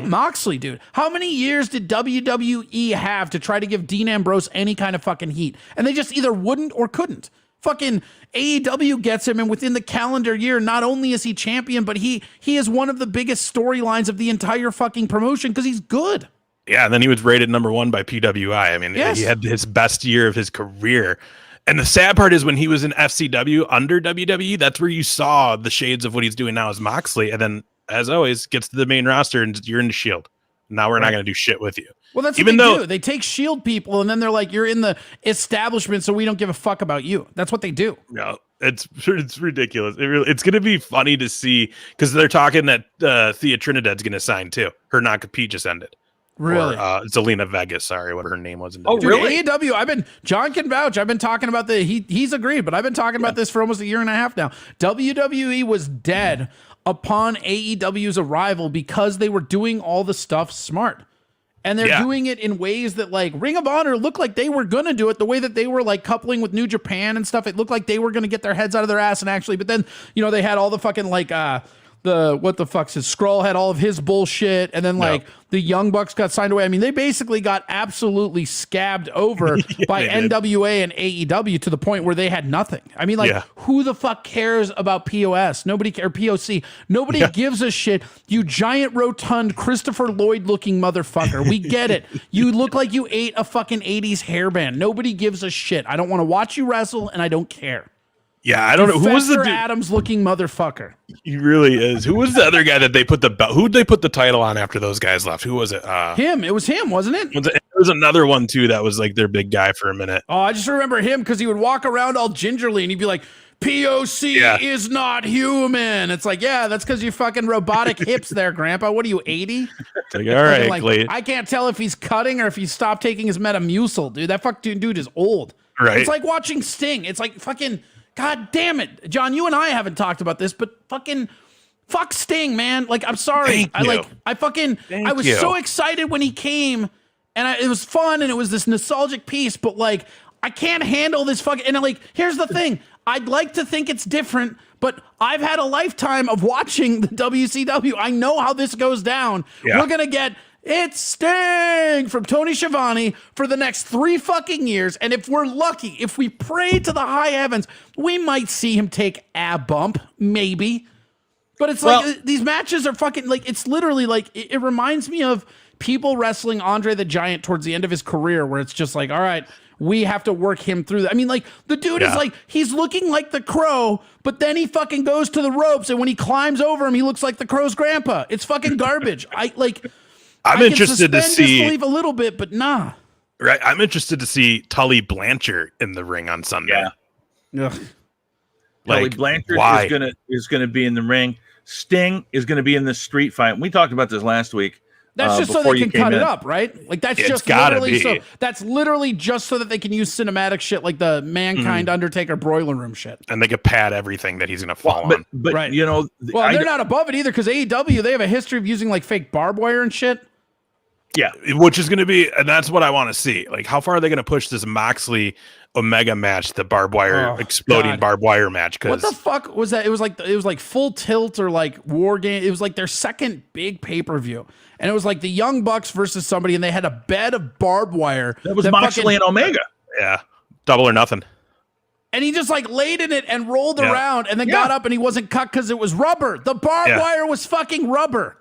Moxley, dude. How many years did WWE have to try to give Dean Ambrose any kind of fucking heat? And they just either wouldn't or couldn't. Fucking AEW gets him, and within the calendar year, not only is he champion, but he is one of the biggest storylines of the entire fucking promotion because he's good. Yeah, and then he was rated #1 by PWI. I mean, he had his best year of his career. And the sad part is when he was in FCW under WWE, that's where you saw the shades of what he's doing now as Moxley. And then, as always, gets to the main roster and you're in the Shield. Now we're not going to do shit with you. Well, that's what they do. They take Shield people and then they're like, you're in the establishment, so we don't give a fuck about you. That's what they do. No, it's ridiculous. It's going to be funny to see because they're talking that Thea Trinidad's going to sign too. Her non-compete just ended. Really? Or Zelina Vegas, sorry, whatever her name was. In Oh, Dude, really? AEW, John can vouch. I've been talking about he's agreed, but I've been talking about this for almost a year and a half now. WWE was dead upon AEW's arrival because they were doing all the stuff smart. And they're doing it in ways that, like, Ring of Honor looked like they were going to do it the way that they were, like, coupling with New Japan and stuff. It looked like they were going to get their heads out of their ass and actually, but then, you know, they had all the fucking, like, what the fuck's his Skrull had all of his bullshit, and then like the Young Bucks got signed away. I mean, they basically got absolutely scabbed over by NWA and AEW to the point where they had nothing. I mean, like, who the fuck cares about POS? Nobody or POC. Nobody gives a shit. You giant rotund Christopher Lloyd looking motherfucker. We get it. You look like you ate a fucking 80s hairband. Nobody gives a shit. I don't want to watch you wrestle, and I don't care. Yeah, I don't know who was the Adams looking motherfucker. He really is. Who was the other guy that they put the belt? Who'd they put the title on after those guys left? Who was it? Him. It was him, wasn't it? There was another one too that was like their big guy for a minute. Oh, I just remember him because he would walk around all gingerly and he'd be like, POC is not human. It's like, yeah, that's because you fucking robotic hips there, Grandpa. What are you, 80? It's like, all right, like, I can't tell if he's cutting or if he stopped taking his Metamucil, dude. That fucking dude is old. Right. It's like watching Sting. It's like fucking, God damn it. John, you and I haven't talked about this, but fucking fuck Sting, man. Like, I'm sorry. I was so excited when he came and it was fun and it was this nostalgic piece, but like, I can't handle this fucking, and like, here's the thing. I'd like to think it's different, but I've had a lifetime of watching the WCW. I know how this goes down. Yeah. We're going to get It's Sting from Tony Schiavone for the next 3 fucking years. And if we're lucky, if we pray to the high heavens, we might see him take a bump, maybe. But it's like, these matches are fucking, like, it's literally like, it reminds me of people wrestling Andre the Giant towards the end of his career, where it's just like, all right, we have to work him through that. I mean, like, the dude is like, he's looking like the Crow, but then he fucking goes to the ropes, and when he climbs over him, he looks like the Crow's grandpa. It's fucking garbage. I'm interested to see disbelief a little bit, but nah. Right, I'm interested to see Tully Blanchard in the ring on Sunday. Yeah. Tully Blanchard is gonna be in the ring. Sting is gonna be in the street fight. We talked about this last week. That's just so they can cut it up, right? Like, that's just literally so. That's literally just so that they can use cinematic shit like the Mankind Undertaker Broiler Room shit, and they can pad everything that he's gonna fall on. But right, you know, they're not above it either, because AEW, they have a history of using like fake barbed wire and shit. Yeah, which is going to be, and that's what I want to see. Like, how far are they going to push this Moxley Omega match, the barbed wire, exploding barbed wire match? What the fuck was that? It was like Full Tilt or like War Game. It was like their second big pay-per-view, and it was like the Young Bucks versus somebody, and they had a bed of barbed wire. That was Moxley and Omega. Yeah, double or nothing. And he just like laid in it and rolled around, and then got up, and he wasn't cut because it was rubber. The barbed wire was fucking rubber.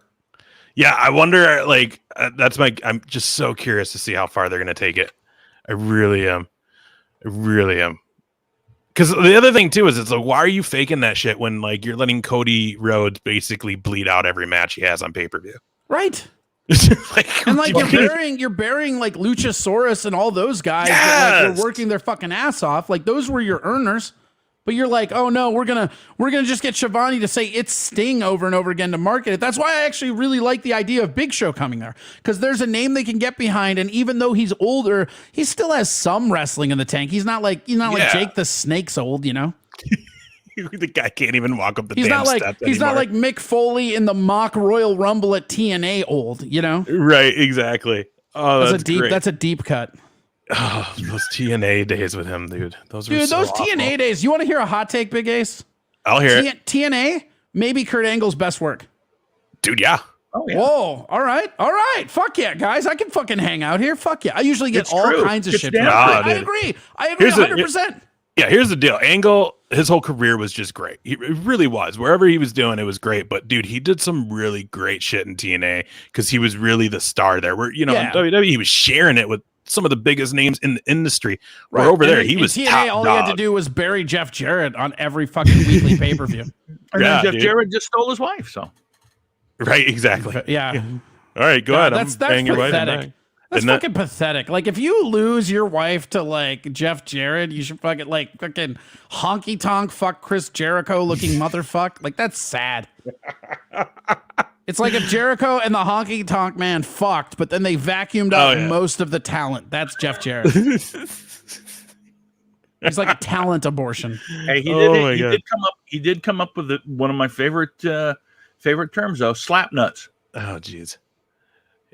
Yeah, I wonder, like, I'm just so curious to see how far they're going to take it. I really am. Because the other thing, too, is it's like, why are you faking that shit when, like, you're letting Cody Rhodes basically bleed out every match he has on pay-per-view? Right. And, like, you're burying, like, Luchasaurus and all those guys that, like, were working their fucking ass off. Like, those were your earners. But you're like, oh no, we're gonna just get Schiavone to say it's Sting over and over again to market it. That's why I actually really like the idea of Big Show coming there, because there's a name they can get behind, and even though he's older, he still has some wrestling in the tank. He's not like Jake the Snake's old, you know. The guy can't even walk up the damn steps. He's not like Mick Foley in the mock Royal Rumble at TNA old, you know. Right, exactly. Oh, that's a deep cut. Oh, those TNA days with him, dude. Those TNA days. You want to hear a hot take, Big Ace? I'll hear it. TNA, maybe Kurt Angle's best work. Dude, yeah. Oh, yeah. Whoa. All right. Fuck yeah, guys. I can fucking hang out here. Fuck yeah. I usually get kinds of shit. I agree 100%. Here's the deal. Angle, his whole career was just great. It really was. Wherever he was doing, it was great. But, dude, he did some really great shit in TNA because he was really the star there. Where, in WWE, he was sharing it with some of the biggest names in the industry. Right. Over there, he was TNA. Top all dog. He had to do was bury Jeff Jarrett on every fucking weekly pay-per-view. And then Jeff Jarrett just stole his wife, so. Right, exactly. Yeah. All right, go ahead. That's pathetic. That's fucking pathetic. Like, if you lose your wife to, like, Jeff Jarrett, you should fucking honky-tonk fuck Chris Jericho looking motherfuck. Like, that's sad. It's like if Jericho and the Honky Tonk Man fucked, but then they vacuumed out most of the talent. That's Jeff Jarrett. He's like a talent abortion. Hey, he did come up with one of my favorite terms though, slap nuts. Oh, jeez.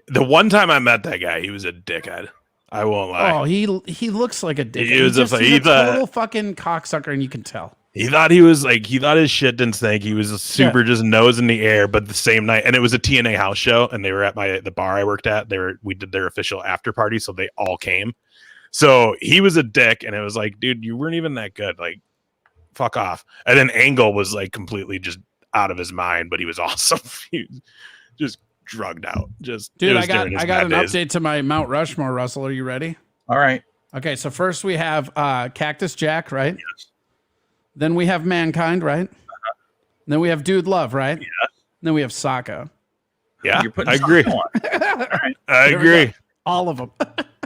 The one time I met that guy, he was a dickhead. I won't lie. Oh, he looks like a dickhead. He's a total fucking cocksucker, and you can tell. He thought his shit didn't stink. He was super just nose in the air. But the same night, and it was a TNA house show, and they were at the bar I worked at. We did their official after party, so they all came. So he was a dick, and it was like, dude, you weren't even that good. Like, fuck off. And then Angle was like completely just out of his mind, but he was awesome. He was just drugged out. Dude, I got an update to my Mount Rushmore, Russell. Are you ready? All right. Okay, so first we have Cactus Jack, right? Yes. Then we have Mankind, right? Uh-huh. Then we have Dude Love, right? Yeah. Then we have Saka. Yeah, I agree. All right. I agree. All of them.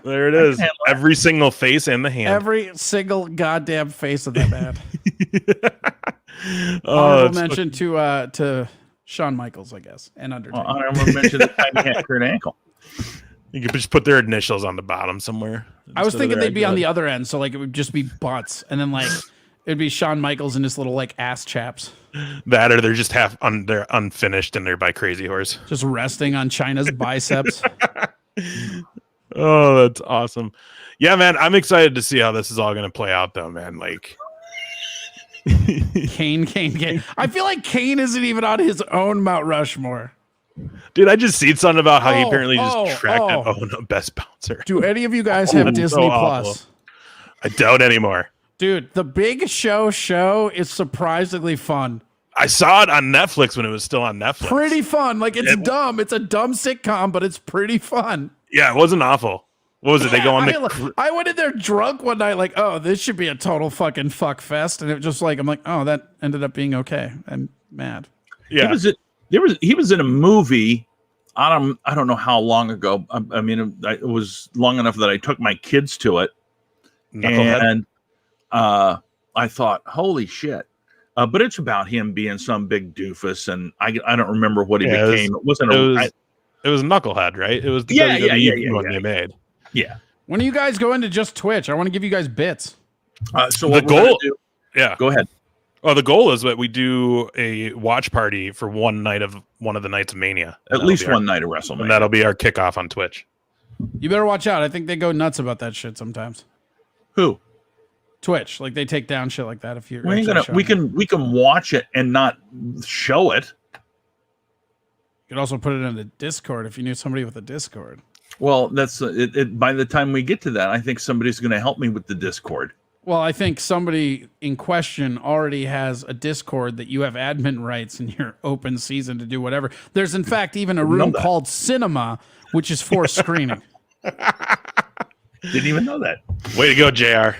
There it is. Every single face and the hand. Every single goddamn face of that man. Honorable mention to Shawn Michaels, I guess, and Undertaker. Honorable mention the tiny hat, Kurt Angle. You could just put their initials on the bottom somewhere. I was thinking they'd be on the other end, so like it would just be butts, and then like it'd be Shawn Michaels and his little like ass chaps. That, or they're just they're unfinished and they're by Crazy Horse, just resting on China's biceps. Oh, that's awesome. Yeah, man, I'm excited to see how this is all going to play out, though, man. Like, Kane. I feel like Kane isn't even on his own Mount Rushmore. Dude, I just seen something about how he apparently just tracked a best bouncer. Do any of you guys have Disney Plus? I don't anymore. Dude, the Big Show is surprisingly fun. I saw it on Netflix when it was still on Netflix. Pretty fun. Like, it's dumb. It's a dumb sitcom, but it's pretty fun. Yeah, it wasn't awful. What was it? They go on I went in there drunk one night, like, oh, this should be a total fucking fuck fest, and it just like I'm like, oh, that ended up being okay. I'm mad. Yeah, he was in a movie. I don't know how long ago. I mean, it was long enough that I took my kids to it, and I thought, holy shit. But it's about him being some big doofus, and I don't remember what he became. It was Knucklehead, right? It was the WWE one they made. Yeah. When are you guys going to just Twitch? I want to give you guys bits. So the goal, go ahead. Oh, the goal is that we do a watch party for one of the nights of Mania. At least one night of WrestleMania. And that'll be our kickoff on Twitch. You better watch out. I think they go nuts about that shit sometimes. Who? Twitch. Like they take down shit like that if you're we can watch it and not show it. You could also put it in the Discord if you knew somebody with a Discord. Well, that's by the time we get to that, I think somebody's going to help me with the Discord. Well, I think somebody in question already has a Discord that you have admin rights and you're open season to do whatever. There's, in fact, even a room called Cinema, which is for screening. Didn't even know that. Way to go, JR.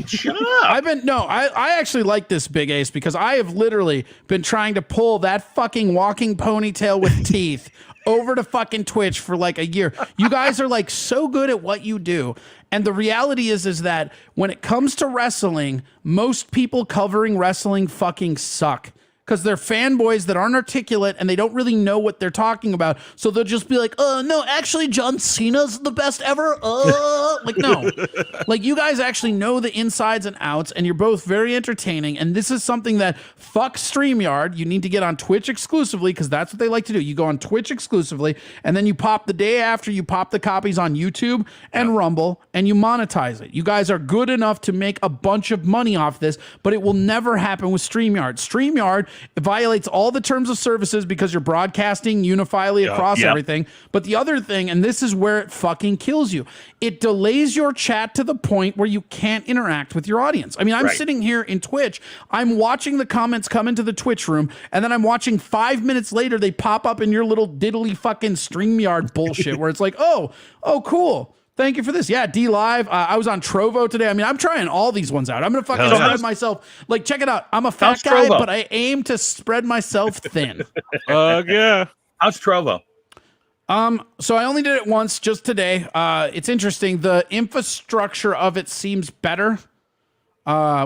Shut up. I actually like this, Big Ace, because I have literally been trying to pull that fucking walking ponytail with teeth over to fucking Twitch for like a year. You guys are like so good at what you do. And the reality is that when it comes to wrestling, most people covering wrestling fucking suck. Because they're fanboys that aren't articulate and they don't really know what they're talking about. So they'll just be like, no, actually, John Cena's the best ever. Like, no. Like, you guys actually know the insides and outs, and you're both very entertaining. And this is something that, fuck StreamYard, you need to get on Twitch exclusively, because that's what they like to do. You go on Twitch exclusively, and then you pop the day after, you pop the copies on YouTube and Rumble, and you monetize it. You guys are good enough to make a bunch of money off this, but it will never happen with StreamYard. StreamYard, it violates all the terms of services because you're broadcasting unifiedly across everything. But the other thing, and this is where it fucking kills you, it delays your chat to the point where you can't interact with your audience. I mean, I'm sitting here in Twitch, I'm watching the comments come into the Twitch room, and then I'm watching 5 minutes later, they pop up in your little diddly fucking StreamYard bullshit where it's like, oh, cool. Thank you for this. Yeah, D Live. I was on Trovo today. I mean, I'm trying all these ones out. I'm going to fucking spread myself. Like, check it out. I'm a fat guy, but I aim to spread myself thin. Yeah. How's Trovo? So I only did it once just today. It's interesting. The infrastructure of it seems better,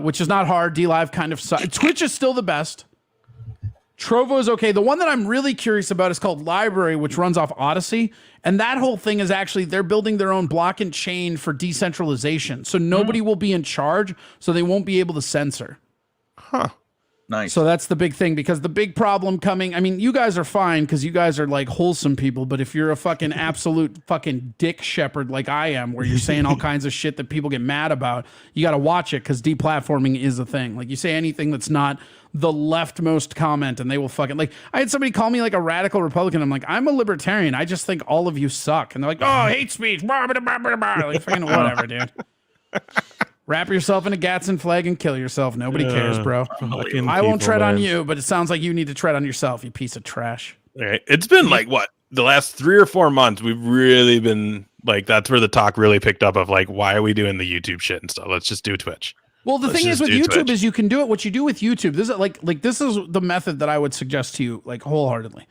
which is not hard. D Live kind of sucks. Twitch is still the best. Trovo is okay. The one that I'm really curious about is called Library, which runs off Odyssey. And that whole thing is actually, they're building their own block and chain for decentralization. So nobody will be in charge, so they won't be able to censor. Huh. Nice. So that's the big thing, because the big problem coming, I mean, you guys are fine because you guys are like wholesome people, but if you're a fucking absolute fucking dick shepherd like I am, where you're saying all kinds of shit that people get mad about, you got to watch it, because deplatforming is a thing. Like, you say anything that's not the leftmost comment and they will fucking, like, I had somebody call me like a radical Republican. I'm like, I'm a libertarian. I just think all of you suck. And they're like, oh, hate speech. Like, fucking whatever, dude. Wrap yourself in a Gadsden flag and kill yourself. Nobody cares, bro. I won't tread on you, but it sounds like you need to tread on yourself, you piece of trash. All right. It's been like, what, the last 3 or 4 months, we've really been like, that's where the talk really picked up of like, why are we doing the YouTube shit and stuff? Let's just do Twitch. Well, the thing is with YouTube is you can do it. What you do with YouTube, this is like this is the method that I would suggest to you, like, wholeheartedly.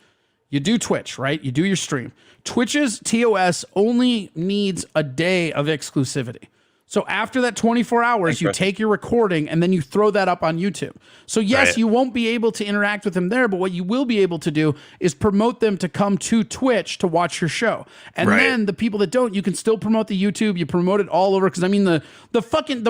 You do Twitch, right? You do your stream. Twitch's TOS only needs a day of exclusivity. So after that 24 hours, you take your recording and then you throw that up on YouTube. So yes, you won't be able to interact with them there, but what you will be able to do is promote them to come to Twitch to watch your show. And then the people that don't, you can still promote the YouTube. You promote it all over. Because I mean, the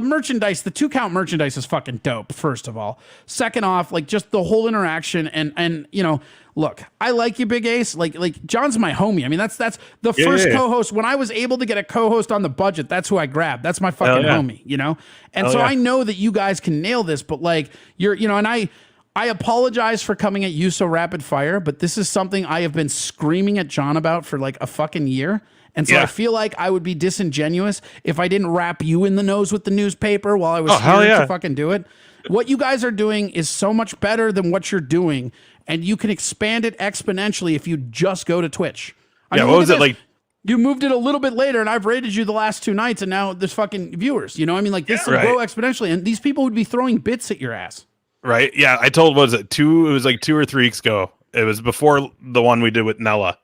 merchandise, the 2-count merchandise is fucking dope, first of all. Second off, like, just the whole interaction and you know, look, I like you, Big Ace. Like John's my homie. I mean, that's the first co-host. When I was able to get a co-host on the budget, that's who I grabbed. That's my fucking homie, you know? And I know that you guys can nail this, but like, and I apologize for coming at you so rapid fire, but this is something I have been screaming at John about for like a fucking year. And so I feel like I would be disingenuous if I didn't wrap you in the nose with the newspaper while I was here to fucking do it. What you guys are doing is so much better than what you're doing, and you can expand it exponentially if you just go to Twitch. I mean, what was it like? You moved it a little bit later, and I've rated you the last 2 nights, and now there's fucking viewers. You know, I mean, like, this will grow exponentially, and these people would be throwing bits at your ass. Right? Yeah, I told, was it 2? It was like 2 or 3 weeks ago. It was before the one we did with Nella,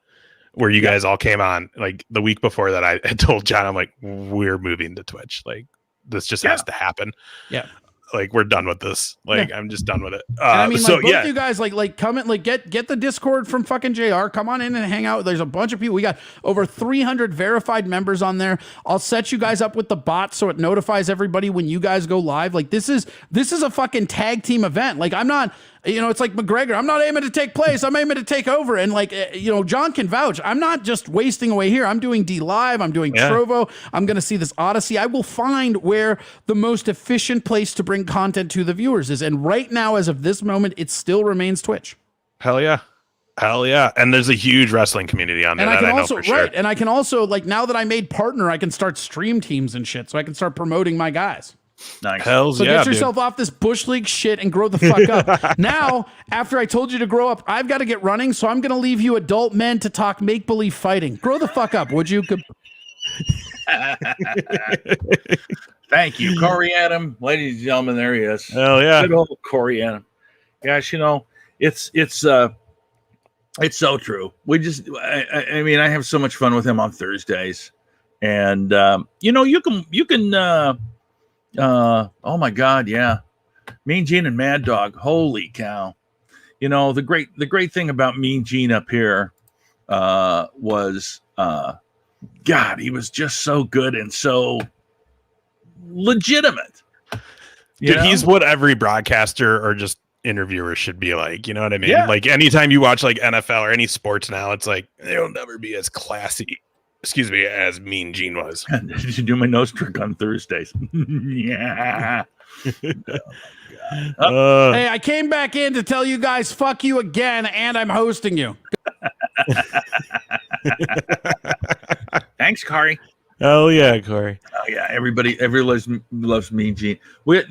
where you guys all came on. Like, the week before that, I had told John, I'm like, we're moving to Twitch. Like, this just has to happen. Yeah. Like, we're done with this. Like, I'm just done with it. I mean, so, like, both you guys, like come in, like, get the Discord from fucking JR. Come on in and hang out. There's a bunch of people. We got over 300 verified members on there. I'll set you guys up with the bot so it notifies everybody when you guys go live. Like, this is a fucking tag team event. Like, I'm not, you know, it's like McGregor. I'm not aiming to take place. I'm aiming to take over. And like, you know, John can vouch. I'm not just wasting away here. I'm doing D Live. I'm doing Trovo. I'm going to see this Odyssey. I will find where the most efficient place to bring content to the viewers is. And right now, as of this moment, it still remains Twitch. Hell yeah. Hell yeah. And there's a huge wrestling community on there. And I can know also, for sure. and I can also, like, now that I made partner, I can start stream teams and shit. So I can start promoting my guys. Nice. Hells so get yourself off this Bush League shit and grow the fuck up. Now, after I told you to grow up, I've got to get running, so I'm going to leave you adult men to talk make-believe fighting. Grow the fuck up, would you? Thank you, Corey Adam. Ladies and gentlemen, there he is. Hell yeah. Good old Corey Adam. Gosh, you know, it's so true. We just, I mean, I have so much fun with him on Thursdays. And, you know, you can, oh my God, yeah. Mean Gene and Mad Dog, holy cow. You know, the great thing about Mean Gene up here was God, he was just so good and so legitimate. Dude, he's what every broadcaster or just interviewer should be like, you know what I mean? Yeah. Like, anytime you watch like NFL or any sports now, it's like they'll never be as classy, as Mean Gene was. Did you do my nose trick on Thursdays? Yeah. Hey, I came back in to tell you guys fuck you again, and I'm hosting you. Thanks, Corey. Oh yeah, Corey. Oh yeah, everybody loves Mean Gene.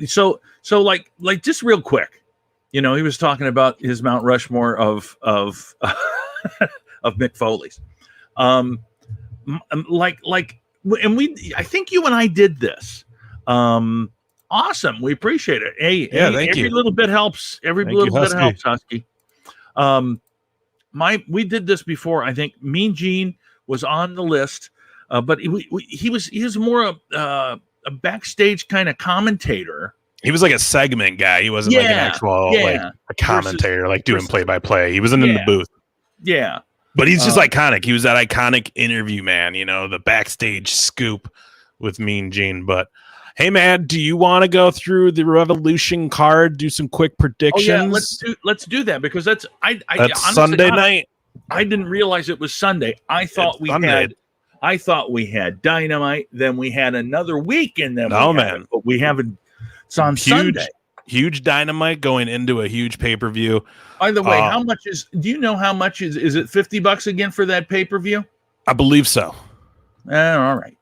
So like just real quick, you know, he was talking about his Mount Rushmore of of Mick Foley's. And I think you and I did this. Awesome. We appreciate it. Hey, thank every you. little bit helps. Every little bit helps, Husky. We did this before. I think Mean Gene was on the list, but he was more a backstage kind of commentator. He was like a segment guy. He wasn't like an actual like a commentator, like doing play-by-play. He wasn't in the booth. Yeah. But he's just iconic. He was that iconic interview man, you know, the backstage scoop with Mean Gene. But hey, man, do you want to go through the Revolution card, do some quick predictions? Oh, yeah, let's do that because that's honestly, Sunday night. I didn't realize it was Sunday. I thought we had Dynamite, then we had another week, and then but we haven't. It's on Sunday. Huge Dynamite going into a huge pay-per-view. By the way, how much is? Do you know how much is it? $50 again for that pay-per-view? I believe so. All right.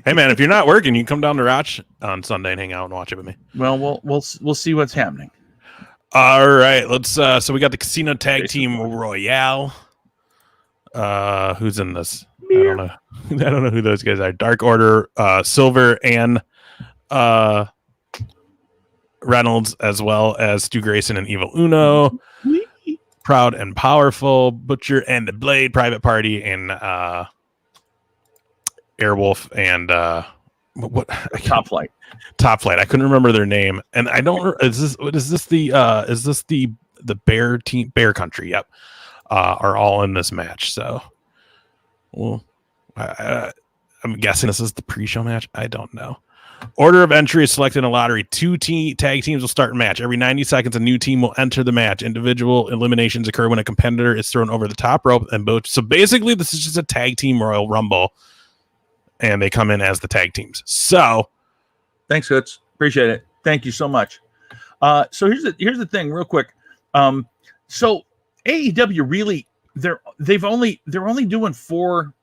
Hey man, if you're not working, you can come down to Roch on Sunday and hang out and watch it with me. Well, we'll see what's happening. All right, let's. So we got the Casino Tag Team Royale. Who's in this? I don't know. I don't know who those guys are. Dark Order, Silver, and Reynolds, as well as Stu Grayson and Evil Uno. Proud and Powerful, Butcher and the Blade, Private Party, and Airwolf and what? Top Flight. Top Flight. I couldn't remember their name, and I don't. Is this the Bear team? Bear Country. Yep. Are all in this match. So, well, I'm guessing this is the pre-show match. I don't know. Order of entry is selected in a lottery. 2 tag teams will start a match. Every 90 seconds, a new team will enter the match. Individual eliminations occur when a competitor is thrown over the top rope and both. So basically, this is just a tag team Royal Rumble, and they come in as the tag teams. So, thanks, Hoots. Appreciate it. Thank you so much. So here's the thing, real quick. So AEW really they're only doing 4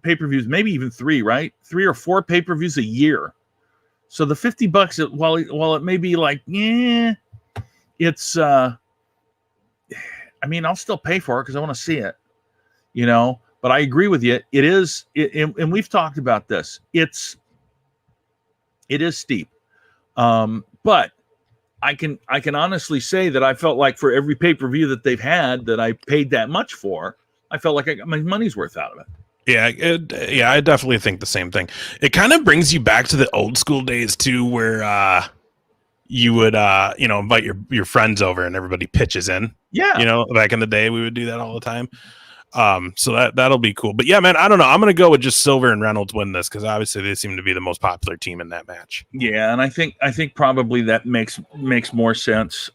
pay-per-views, maybe even 3, right? 3 or 4 pay-per-views a year. So the $50, while it may be like, it's I mean, I'll still pay for it because I want to see it, you know. But I agree with you. It is, and we've talked about this. It is steep, but I can honestly say that I felt like for every pay-per-view that they've had that I paid that much for, I felt like I got my money's worth out of it. Yeah, I definitely think the same thing. It kind of brings you back to the old school days too, where you would invite your friends over and everybody pitches in. Yeah, you know, back in the day we would do that all the time. So that'll be cool. But yeah, man, I don't know. I'm gonna go with just Silver and Reynolds win this because obviously they seem to be the most popular team in that match. Yeah, and I think probably that makes more sense.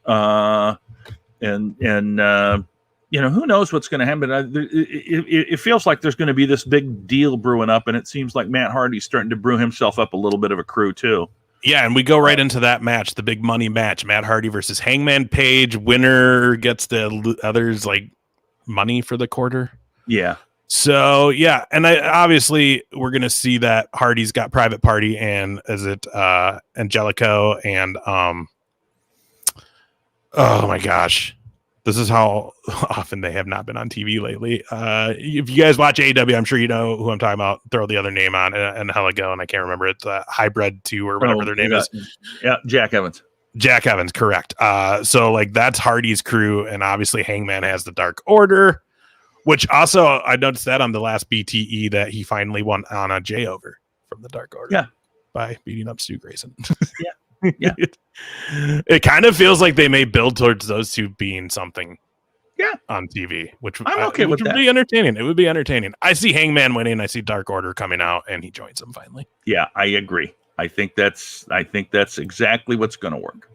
You know, who knows what's going to happen? It feels like there's going to be this big deal brewing up, and it seems like Matt Hardy's starting to brew himself up a little bit of a crew too. Yeah, and we go right into that match, the big money match: Matt Hardy versus Hangman Page. Winner gets the others like money for the quarter. Yeah. So yeah, and obviously we're gonna see that Hardy's got Private Party and Angelico and oh my gosh. This is how often they have not been on TV lately. If you guys watch AEW, I'm sure you know who I'm talking about. Throw the other name on and Heligo, and I can't remember. It's Hybrid 2 or whatever their name is. Yeah, Jack Evans. Jack Evans, correct. So like that's Hardy's crew, and obviously Hangman has the Dark Order, which also I noticed that on the last BTE that he finally won Anna Jay over from the Dark Order. Yeah, by beating up Stu Grayson. Yeah. Yeah, it kind of feels like they may build towards those two being something. Yeah, on TV, which I'm okay with would that. Be entertaining. It would be entertaining. I see Hangman winning. I see Dark Order coming out, and he joins them finally. Yeah, I agree. I think that's exactly what's going to work.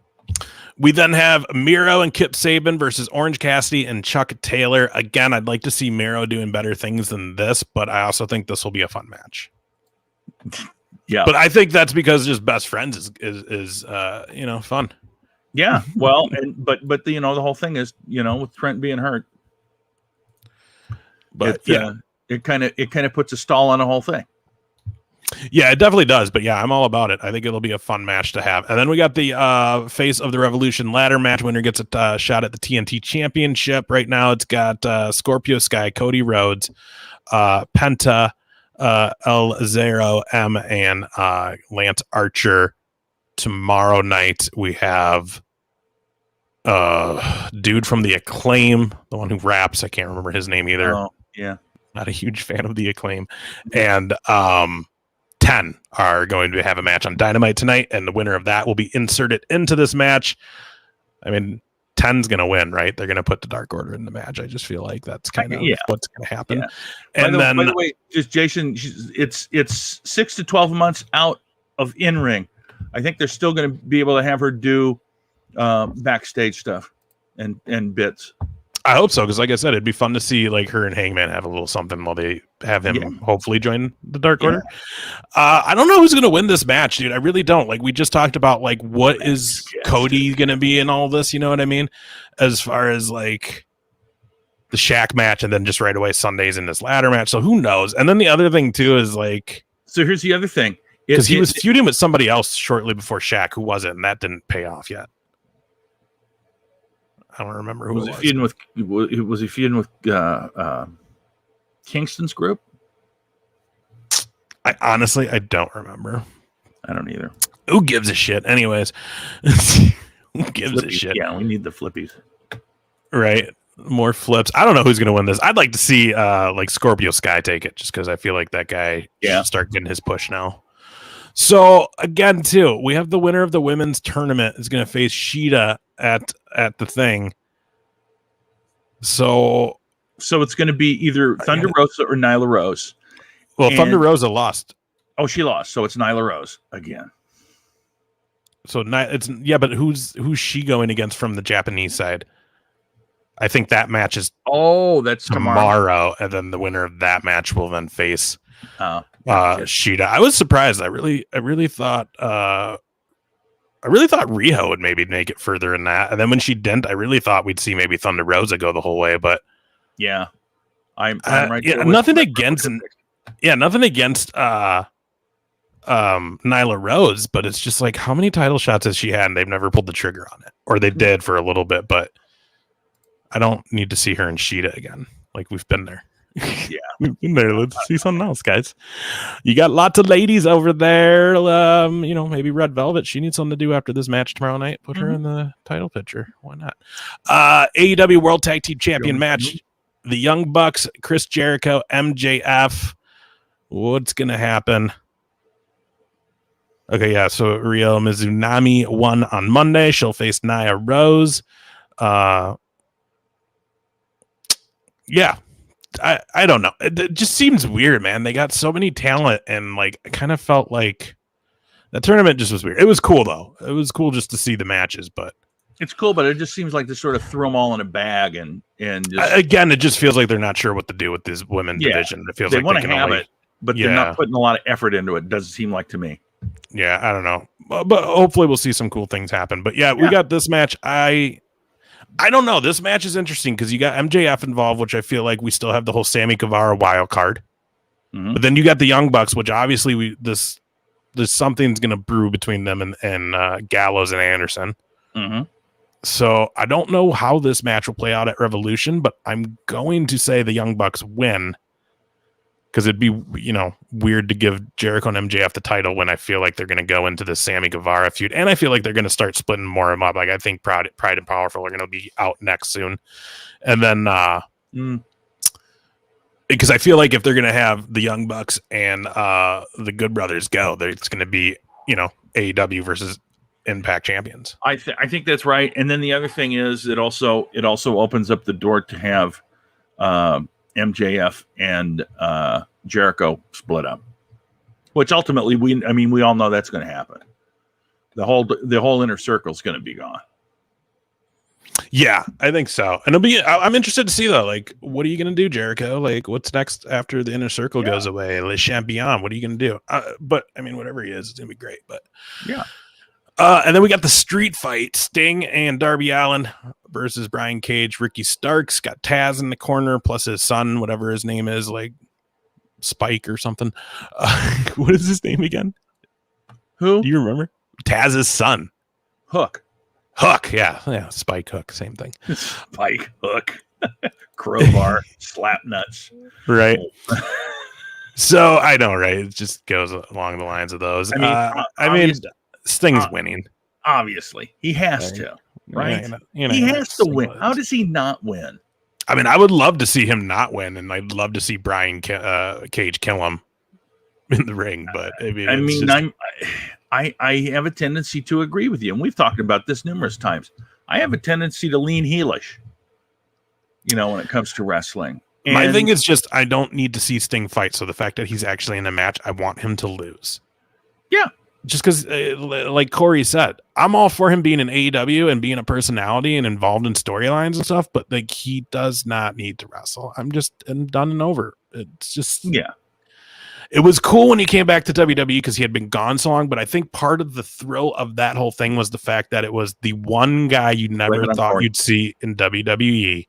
We then have Miro and Kip Sabian versus Orange Cassidy and Chuck Taylor. Again, I'd like to see Miro doing better things than this, but I also think this will be a fun match. Yeah, but I think that's because just best friends is fun. Yeah, well, but the whole thing is with Trent being hurt, but it kind of puts a stall on the whole thing. Yeah, it definitely does. But yeah, I'm all about it. I think it'll be a fun match to have. And then we got the Face of the Revolution ladder match. Winner gets a shot at the TNT Championship. Right now, it's got Scorpio Sky, Cody Rhodes, Penta, El Zero M, and Lance Archer. Tomorrow night we have dude from the Acclaim, the one who raps. I can't remember his name either. Oh, yeah, not a huge fan of the Acclaim. And 10 are going to have a match on Dynamite tonight, and the winner of that will be inserted into this match. I mean, 10's going to win, right? They're going to put the Dark Order in the match. I just feel like that's kind of what's going to happen. Yeah. And by the way, just Jason, it's 6 to 12 months out of in-ring. I think they're still going to be able to have her do backstage stuff and bits. I hope so, because like I said, it'd be fun to see like her and Hangman have a little something while they have him hopefully join the Dark Order. I don't know who's going to win this match, dude. I really don't. Like we just talked about, like what is Cody going to be in all this? You know what I mean? As far as like the Shaq match, and then just right away Sundays in this ladder match. So who knows? And then the other thing too is like, so here's the other thing, because he was feuding with somebody else shortly before Shaq, who wasn't, and that didn't pay off yet. I don't remember who was he feuding with. Was he feuding with Kingston's group? I honestly don't remember. I don't either. Who gives a shit? Anyways, who gives a shit? Yeah, we need the flippies, right? More flips. I don't know who's going to win this. I'd like to see like Scorpio Sky take it, just because I feel like that guy should start getting his push now. So again, too, we have the winner of the women's tournament is going to face Shida at the thing. So it's going to be either Thunder Rosa or Nyla Rose. Well, Thunder Rosa lost. Oh, she lost. So it's Nyla Rose again. So it's but who's she going against from the Japanese side? I think that match is that's tomorrow, and then the winner of that match will then face Shida. I was surprised. I really thought Riho would maybe make it further in that, and then when she didn't, I really thought we'd see maybe Thunder Rosa go the whole way. But I'm right. Nothing against Nyla Rose, but it's just like, how many title shots has she had, and they've never pulled the trigger on it, or they did for a little bit, but I don't need to see her and Shida again. Like we've been there. Yeah, we've been there. Let's see something else, guys. You got lots of ladies over there. Maybe Red Velvet. She needs something to do after this match tomorrow night. Put her in the title picture. Why not? AEW World Tag Team Champion match. The Young Bucks, Chris Jericho, MJF. What's gonna happen? Okay, yeah. So Ryo Mizunami won on Monday. She'll face Nia Rose. I don't know. It just seems weird, man. They got so many talent, and like I kind of felt like that tournament just was weird. It was cool though. It was cool just to see the matches, but it's cool. But it just seems like they sort of threw them all in a bag, and just, again, it just feels like they're not sure what to do with this women division. It feels they like want to have it, but they're not putting a lot of effort into it. Doesn't seem like to me. Yeah, I don't know, but hopefully we'll see some cool things happen. But we got this match. I don't know. This match is interesting because you got MJF involved, which I feel like we still have the whole Sammy Guevara wild card. Mm-hmm. But then you got the Young Bucks, which obviously there's something's going to brew between them and Gallows and Anderson. Mm-hmm. So I don't know how this match will play out at Revolution, but I'm going to say the Young Bucks win, because it'd be weird to give Jericho and MJF the title when I feel like they're going to go into the Sammy Guevara feud, and I feel like they're going to start splitting more of them up. Like I think Pride and Powerful are going to be out next soon, and then because I feel like if they're going to have the Young Bucks and the Good Brothers go, it's going to be AEW versus Impact champions. I think that's right. And then the other thing is it also opens up the door to have MJF and Jericho split up, which ultimately we all know that's going to happen. The whole inner circle is going to be gone. Yeah, I think so. And I'm interested to see though, like, what are you going to do, Jericho? Like, what's next after the inner circle goes away? Le Champion, what are you going to do? But I mean, whatever he is, it's going to be great. But yeah. And then we got the street fight: Sting and Darby Allin versus Brian Cage, Ricky Starks. Got Taz in the corner, plus his son, whatever his name is, like Spike or something. What is his name again? Who? Do you remember? Taz's son. Hook. Yeah. Spike Hook, same thing. Spike Hook. Crowbar. Slap nuts. Right. So I know, right? It just goes along the lines of those. I mean, Sting's winning. Obviously, he has to, right? He has to win. How does he not win? I mean, I would love to see him not win, and I'd love to see Brian Cage kill him. in the ring. But I have a tendency to agree with you, and we've talked about this numerous times. I have a tendency to lean heelish, when it comes to wrestling. And my thing is just I don't need to see Sting fight. So the fact that he's actually in a match, I want him to lose. Yeah. Just because, like Corey said, I'm all for him being in AEW and being a personality and involved in storylines and stuff, but like he does not need to wrestle. I'm done and over. It's just It was cool when he came back to WWE because he had been gone so long, but I think part of the thrill of that whole thing was the fact that it was the one guy you never thought you'd see in WWE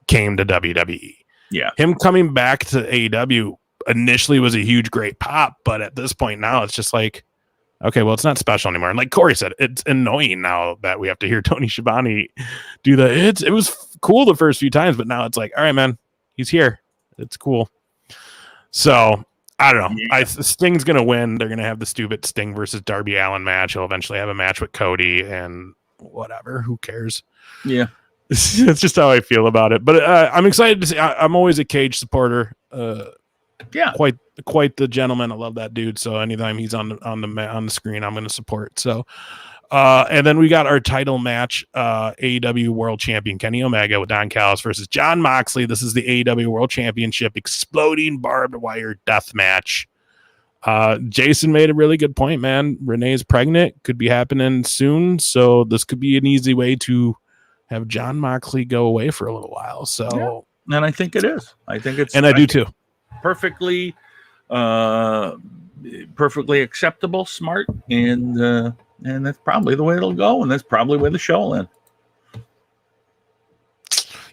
came to WWE. Yeah. Him coming back to AEW initially was a huge, great pop, but at this point now it's just like, okay, well, it's not special anymore. And like Corey said, it's annoying now that we have to hear Tony Schiavone do that. It was cool the first few times, but now it's like, all right, man, he's here. It's cool. So I don't know. Yeah. Sting's going to win. They're going to have the stupid Sting versus Darby Allin match. He'll eventually have a match with Cody and whatever. Who cares? Yeah. That's just how I feel about it. But I'm excited to see. I'm always a Cage supporter. Quite the gentleman. I love that dude. So anytime he's on the screen, I'm going to support. So, and then we got our title match, AEW World Champion Kenny Omega with Don Callis versus Jon Moxley. This is the AEW World Championship exploding barbed wire death match. Jason made a really good point, man. Renee's pregnant, could be happening soon, so this could be an easy way to have Jon Moxley go away for a little while. So, and I think it is. I think it's, and I do too. Perfectly acceptable, smart, and that's probably the way it'll go, and that's probably where the show will end.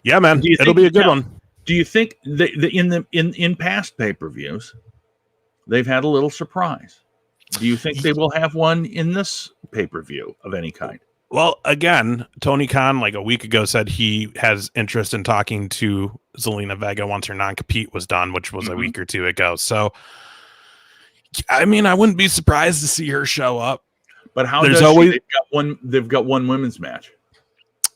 Yeah, man, it'll be a good one. Do you think in past pay-per-views they've had a little surprise? Do you think they will have one in this pay-per-view of any kind? Well, again, Tony Khan, like a week ago, said he has interest in talking to Zelina Vega once her non-compete was done, which was a week or two ago. So, I mean, I wouldn't be surprised to see her show up. But how there's always they've got one women's match.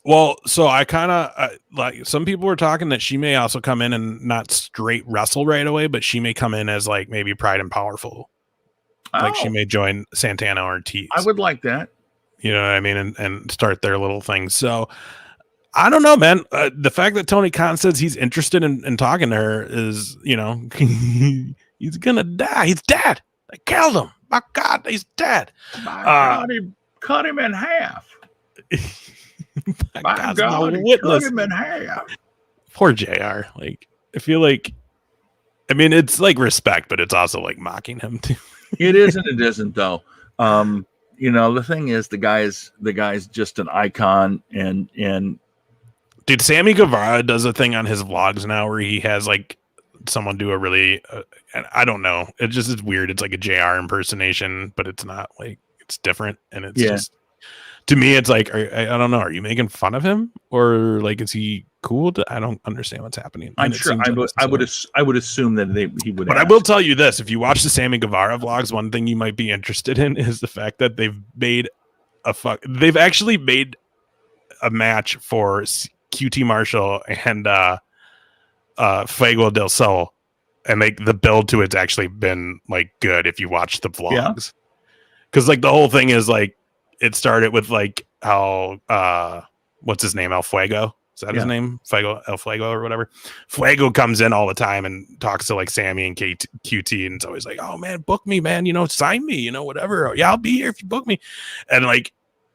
Well, so I kind of like some people were talking that she may also come in and not straight wrestle right away, but she may come in as like maybe Pride and Powerful. Like she may join Santana Ortiz. I would like that. You know what I mean? And start their little thing. So I don't know, man. The fact that Tony Khan says he's interested in talking to her is, he's going to die. He's dead. They killed him. My God, he's dead. My God, he cut him in half. My God, he cut him in half. Poor JR. Like, I feel like, I mean, it's like respect, but it's also like mocking him too. It is and it isn't, though. The thing is, the guy's just an icon, and dude, Sammy Guevara does a thing on his vlogs now where he has like someone do a really, and I don't know, it's weird. It's like a JR impersonation, but it's not like it's different, and it's just to me, it's like I don't know. Are you making fun of him, or like is he cool? I don't understand what's happening. I'm sure I would assume that he would. But I will tell you this: if you watch the Sammy Guevara vlogs, one thing you might be interested in is the fact that they've actually made a match for QT Marshall and Fuego del Sol, and like the build to it's actually been like good if you watch the vlogs, because like the whole thing is like it started with like how what's his name, El Fuego. Is that his name? El Fuego or whatever. Fuego comes in all the time and talks to like Sammy and QT, and it's always like, oh man, book me, man, sign me, whatever. Yeah, I'll be here if you book me. And like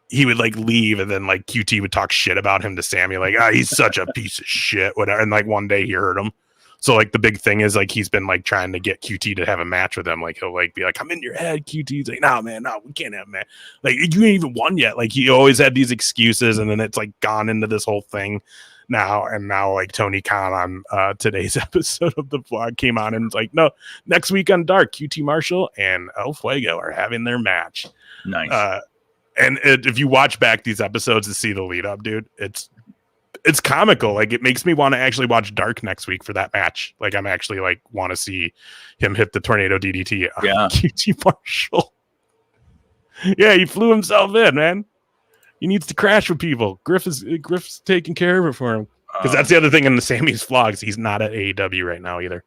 he would like leave, and then like QT would talk shit about him to Sammy, like, he's such a piece of shit, whatever. And like one day he heard him. So like the big thing is like he's been like trying to get QT to have a match with him. Like he'll like be like, I'm in your head, QT's like, no man, no, we can't have a match. Like you ain't even won yet. Like he always had these excuses, and then it's like gone into this whole thing now. And now like Tony Khan on today's episode of the vlog came on and was like, no, next week on Dark, QT Marshall and El Fuego are having their match. Nice. And if you watch back these episodes to see the lead up, dude, it's comical. Like it makes me want to actually watch Dark next week for that match. Like I'm actually like want to see him hit the tornado DDT on QT Marshall. Yeah, he flew himself in, man. He needs to crash with people. Griff's taking care of it for him. Because that's the other thing in the Sammy's vlogs. He's not at AEW right now either.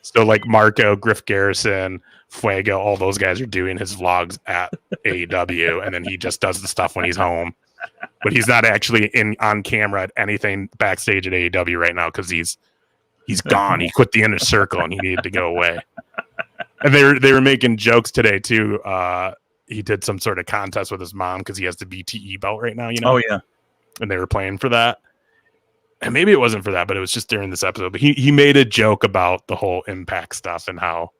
So like Marco, Griff Garrison, Fuego, all those guys are doing his vlogs at AEW, and then he just does the stuff when he's home. But he's not actually on camera at anything backstage at AEW right now because he's gone. He quit the inner circle and he needed to go away. And they were making jokes today too. He did some sort of contest with his mom because he has the BTE belt right now, Oh yeah. And they were playing for that. And maybe it wasn't for that, but it was just during this episode. But he made a joke about the whole Impact stuff and how,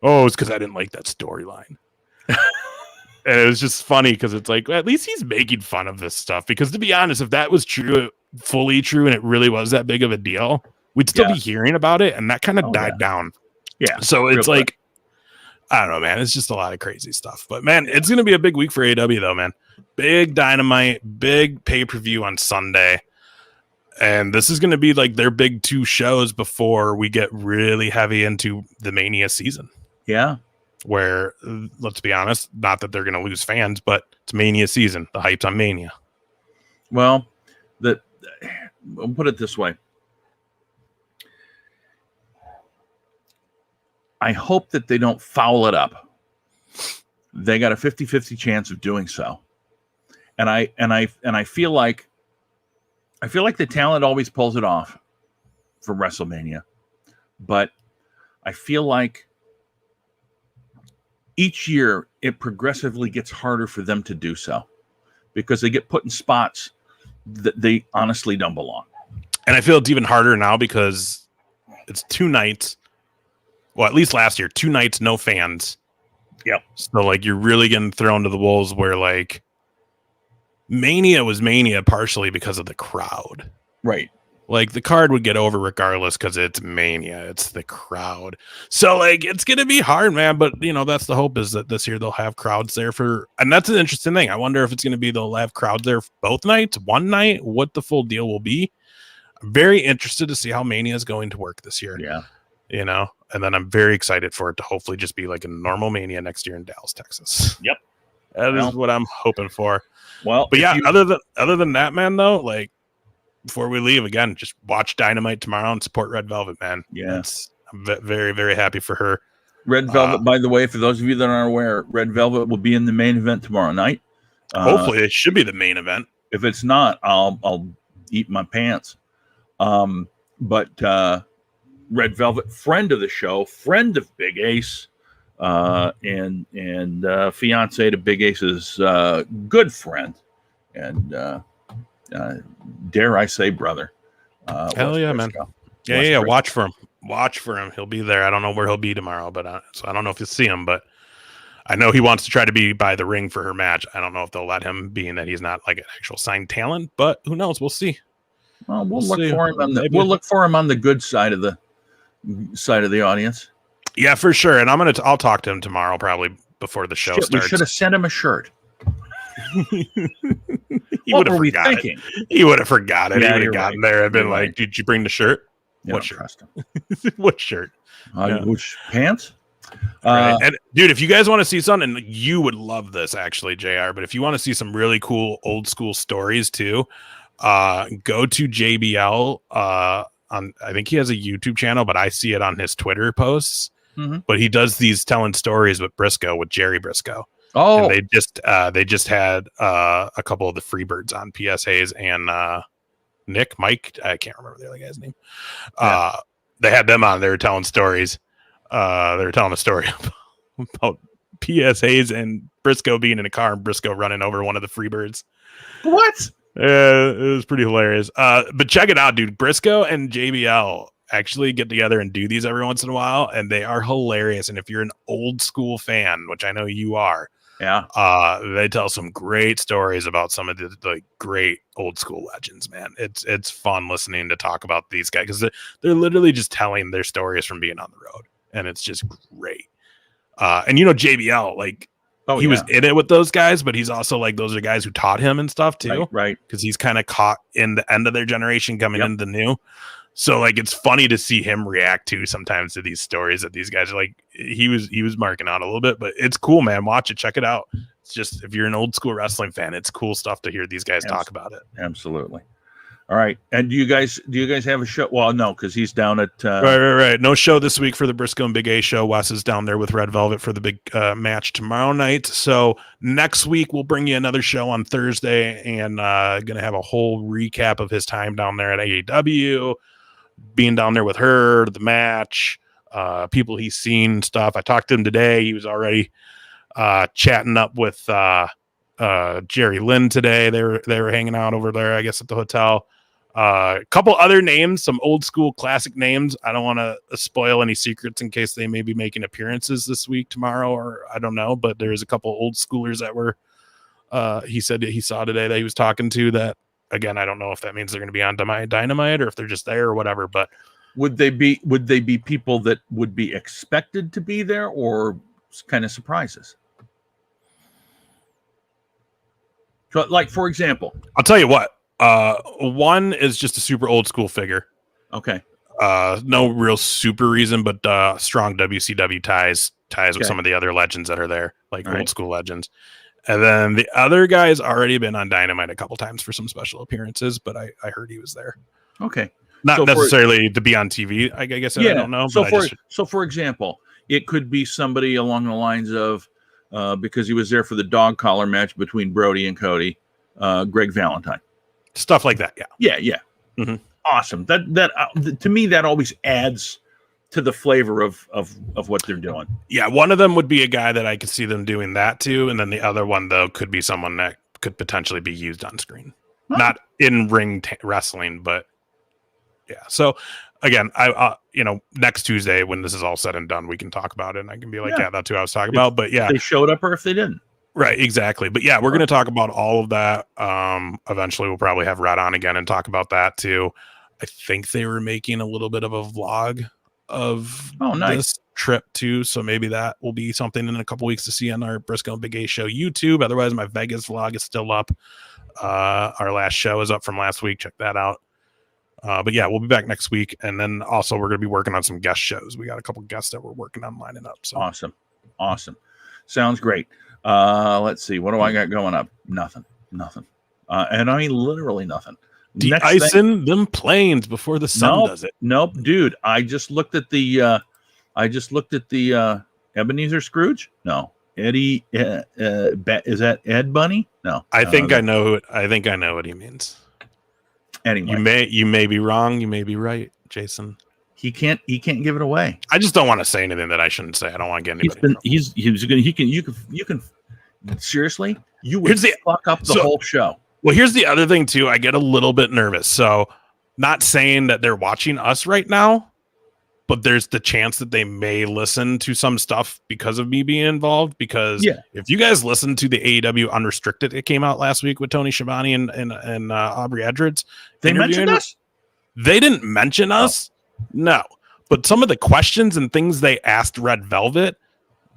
it's because I didn't like that storyline. And it was just funny because it's like, well, at least he's making fun of this stuff. Because to be honest, if that was true, fully true, and it really was that big of a deal, we'd still be hearing about it. And that kind of died down. Yeah. So it's like, I don't know, man. It's just a lot of crazy stuff. But, man, it's going to be a big week for AEW, though, man. Big Dynamite, big pay-per-view on Sunday. And this is going to be like their big 2 shows before we get really heavy into the Mania season. Yeah. Where, let's be honest, not that they're going to lose fans, but it's Mania season. The hype's on Mania. Well, I'll put it this way. I hope that they don't foul it up. They got a 50-50 chance of doing so. And I feel like the talent always pulls it off for WrestleMania. But I feel like each year it progressively gets harder for them to do so because they get put in spots that they honestly don't belong. And I feel it's even harder now because it's 2 nights. Well, at least last year, 2 nights, no fans. Yep. So like you're really getting thrown to the wolves where like Mania was Mania partially because of the crowd. Right. Like the card would get over regardless because it's Mania. It's the crowd. So like it's gonna be hard, man. But that's the hope is that this year they'll have crowds there and that's an interesting thing. I wonder if it's gonna be they'll have crowds there for both nights, one night, what the full deal will be. I'm very interested to see how Mania is going to work this year. Yeah. And then I'm very excited for it to hopefully just be like a normal Mania next year in Dallas, Texas. Yep. That is what I'm hoping for. Well, but yeah, other than that, man, though, like before we leave again, just watch Dynamite tomorrow and support Red Velvet, man. Yeah. I'm very, very happy for her. Red Velvet, by the way, for those of you that aren't aware, Red Velvet will be in the main event tomorrow night. Hopefully it should be the main event. If it's not, I'll eat my pants. But Red Velvet, friend of the show, friend of Big Ace, and fiance to Big Ace's good friend, and dare I say, brother. Hell yeah, man! Yeah. Watch for him. He'll be there. I don't know where he'll be tomorrow, but so I don't know if you'll see him. But I know he wants to try to be by the ring for her match. I don't know if they'll let him, being that he's not like an actual signed talent. But who knows? We'll see. Well, we'll look for him on the good side of the audience. Yeah, for sure. And I'll talk to him tomorrow, probably before the show starts. We should have sent him a shirt. What were we thinking? He would have forgot it. He would have gotten there and been like, "Did you bring the shirt? What shirt? What shirt? Which pants?" Right. And dude, if you guys want to see something, you would love this actually, JR. But if you want to see some really cool old school stories too, go to JBL. I think he has a YouTube channel, but I see it on his Twitter posts. Mm-hmm. But he does these telling stories with Jerry Briscoe. Oh, and they just had a couple of the Freebirds on, PSAs and Mike. I can't remember the other guy's name. Yeah. They had them on. They were telling stories. They were telling a story about PSAs and Briscoe being in a car and Briscoe running over one of the Freebirds. What? It was pretty hilarious. But check it out, dude. Briscoe and JBL actually get together and do these every once in a while, and they are hilarious. And if you're an old school fan, which I know you are, they tell some great stories about some of the great old school legends, man. It's fun listening to talk about these guys because they're literally just telling their stories from being on the road, and it's just great. And JBL, like, he was in it with those guys, but he's also like, those are guys who taught him and stuff too. Right. Because he's kind of caught in the end of their generation coming into the new. So like, it's funny to see him react to sometimes to these stories that these guys are like, he was marking out a little bit, but it's cool, man. Watch it. Check it out. It's just, if you're an old school wrestling fan, it's cool stuff to hear these guys talk about it. Absolutely. All right. And do you guys have a show? Well, no, because he's down at right. No show this week for the Briscoe and Big A show. Wes is down there with Red Velvet for the big match tomorrow night. So next week we'll bring you another show on Thursday, and gonna have a whole recap of his time down there at AEW, being down there with her, the match, people he's seen, stuff. I talked to him today. He was already chatting up with Jerry Lynn today. They were hanging out over there, I guess, at the hotel. A couple other names, some old school classic names. I don't want to spoil any secrets in case they may be making appearances this week, tomorrow, or I don't know. But there's a couple old schoolers that were, he said that he saw today that he was talking to that, again, I don't know if that means they're going to be on Dynamite or if they're just there or whatever. But would they be people that would be expected to be there or kind of surprises? So, like, for example, I'll tell you what. One is just a super old school figure. Okay. No real super reason, but strong WCW ties with some of the other legends that are there, like old school legends. And then the other guy's already been on Dynamite a couple times for some special appearances, but I heard he was there. Okay. Not necessarily to be on TV, I guess. I don't know. So for example, it could be somebody along the lines of, because he was there for the dog collar match between Brody and Cody, Greg Valentine. Stuff like that, yeah. Mm-hmm. Awesome. That to me, that always adds to the flavor of what they're doing. Yeah, one of them would be a guy that I could see them doing that to, and then the other one though could be someone that could potentially be used on screen, not in ring wrestling, but yeah. So again, I next Tuesday when this is all said and done, we can talk about it, and I can be like, yeah that's who I was talking about. But yeah, if they showed up or if they didn't. Right, exactly. But yeah, we're going to talk about all of that. Eventually, we'll probably have Red on again and talk about that too. I think they were making a little bit of a vlog of this trip too, so maybe that will be something in a couple weeks to see on our Briscoe and Big A show YouTube. Otherwise, my Vegas vlog is still up. Our last show is up from last week. Check that out. But yeah, we'll be back next week, and then also we're going to be working on some guest shows. We got a couple guests that we're working on lining up. So awesome, sounds great. Let's see. What do I got going up? Nothing. And I mean, literally nothing. De-icing them planes before the sun does it. Nope, dude. I just looked at the Ebenezer Scrooge. No, Eddie. Is that Ed Bunny? No. I think I know what he means. Anyway, you may be wrong. You may be right, Jason. He can't give it away. I just don't want to say anything that I shouldn't say. I don't want to get anybody. You can seriously, you would fuck up the whole show. Well, here's the other thing too. I get a little bit nervous. So, not saying that they're watching us right now, but there's the chance that they may listen to some stuff because of me being involved. Because if you guys listen to the AEW Unrestricted, it came out last week with Tony Schiavone and Aubrey Edwards. They mentioned us. They didn't mention us. No, but some of the questions and things they asked Red Velvet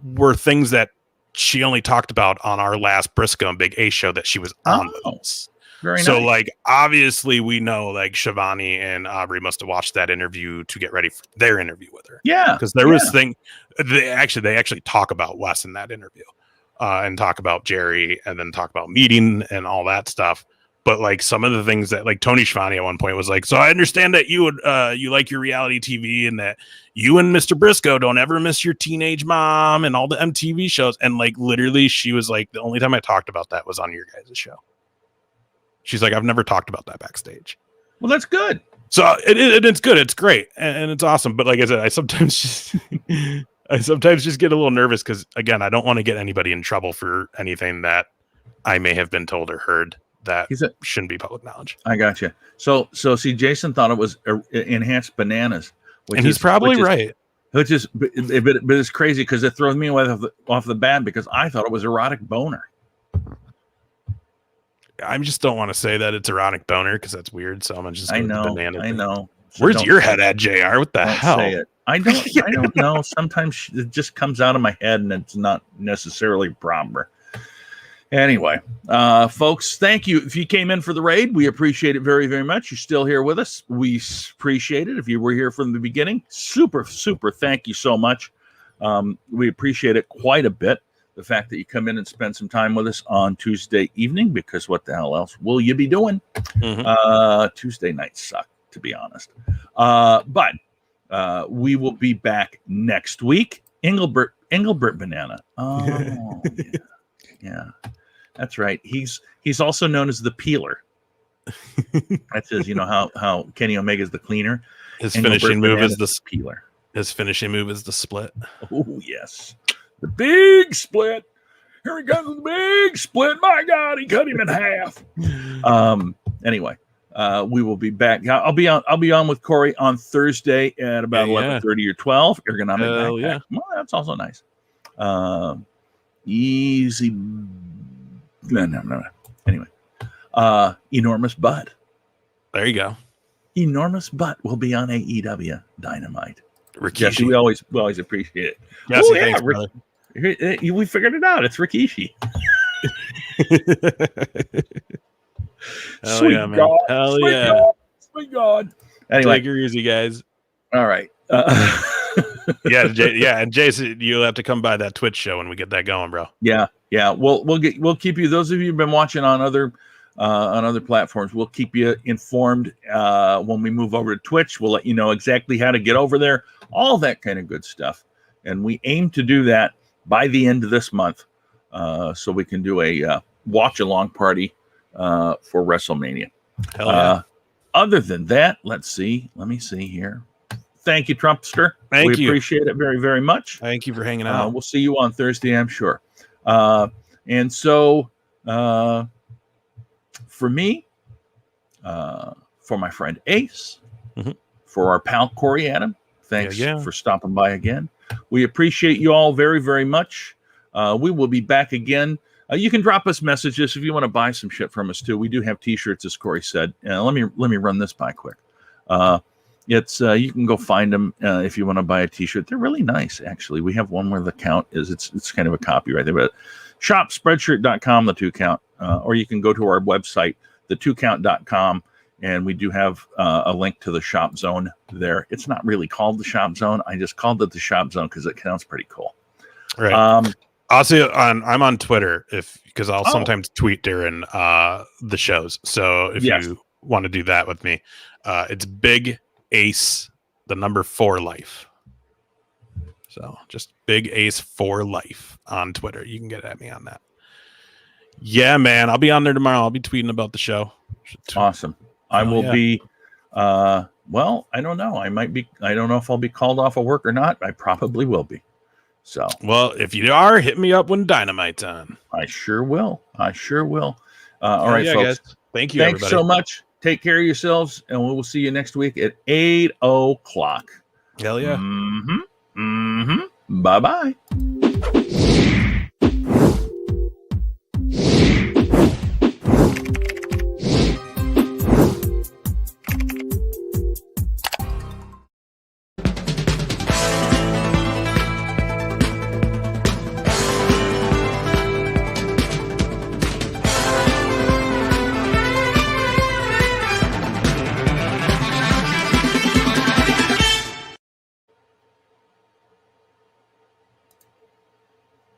were things that she only talked about on our last Briscoe and Big A show that she was on with us. Very so nice. Like obviously we know like Shivani and Aubrey must have watched that interview to get ready for their interview with her. Yeah, because there was they actually talk about Wes in that interview, and talk about Jerry, and then talk about meeting and all that stuff. But like some of the things that like Tony Schiavone at one point was like, so I understand that you would you like your reality TV and that you and Mr. Briscoe don't ever miss your teenage mom and all the MTV shows. And like literally she was like, the only time I talked about that was on your guys' show. She's like, I've never talked about that backstage. Well, that's good. So it's good. It's great. And it's awesome. But like I said, I sometimes just get a little nervous because again, I don't want to get anybody in trouble for anything that I may have been told or heard that shouldn't be public knowledge. I got you. So see, Jason thought it was enhanced bananas, and he's probably right. But it's crazy because it throws me off the bat because I thought it was erotic boner. I just don't want to say that it's erotic boner because that's weird. So I'm just I know. So where's your head at, JR? What the hell? Say it. I don't know. Sometimes it just comes out of my head and it's not necessarily proper. Anyway, folks, thank you. If you came in for the raid, we appreciate it very, very much. You're still here with us. We appreciate it. If you were here from the beginning, super, super thank you so much. We appreciate it quite a bit. the fact that you come in and spend some time with us on Tuesday evening, because what the hell else will you be doing? Tuesday nights suck, to be honest. But we will be back next week. Engelbert Banana. Oh, yeah, that's right. He's also known as the Peeler. That says, how Kenny Omega's the cleaner. His finishing move is the Peeler. His finishing move is the split. Oh, yes. The big split. Here he comes with the big split. My God, he cut him in half. Anyway, we will be back. I'll be on with Corey on Thursday at about 11:30 or 12. Ergonomic backpack. Well, that's also nice. Easy. No. Anyway, Enormous Butt. There you go. Enormous Butt will be on AEW Dynamite. Rikishi. Jesse, we always appreciate it. Jesse, thanks, brother. We figured it out. It's Rikishi. Hell yeah, man. God. Hell Sweet yeah. God. Sweet God. Anyway. Take her easy, guys. All right. And Jason, you'll have to come by that Twitch show when we get that going, bro. Yeah. We'll keep you. Those of you who've been watching on other platforms, we'll keep you informed when we move over to Twitch. We'll let you know exactly how to get over there, all that kind of good stuff. And we aim to do that by the end of this month, so we can do a watch along party for WrestleMania. Hell yeah. Other than that, let me see here. Thank you, Trumpster. We appreciate it very, very much. Thank you for hanging out. We'll see you on Thursday, I'm sure. And so for me, for my friend Ace, for our pal Corey Adam, thanks for stopping by again. We appreciate you all very, very much. We will be back again. You can drop us messages if you want to buy some shit from us too. We do have T-shirts, as Corey said. Let me run this by quick. It's you can go find them if you want to buy a T-shirt. They're really nice, actually. We have one where the count is it's kind of a copy right there. But shopspreadshirt.com, the 2 count, or you can go to our website, the2count.com, and we do have a link to the shop zone there. It's not really called the shop zone. I just called it the shop zone because it sounds pretty cool. Right. Also, I'm on Twitter because I'll sometimes tweet during the shows. So if you want to do that with me, it's Big Ace, the number 4 life. So just Big Ace 4 life on Twitter. You can get at me on that. Yeah, man. I'll be on there tomorrow. I'll be tweeting about the show. Awesome. I will be. Well, I don't know. I don't know if I'll be called off of work or not. I probably will be. So, well, if you are, hit me up when Dynamite's on. I sure will. All right, folks. Guys. Thank you. Thanks everybody. so much. Take care of yourselves, and we will see you next week at 8:00. Hell yeah. Bye-bye.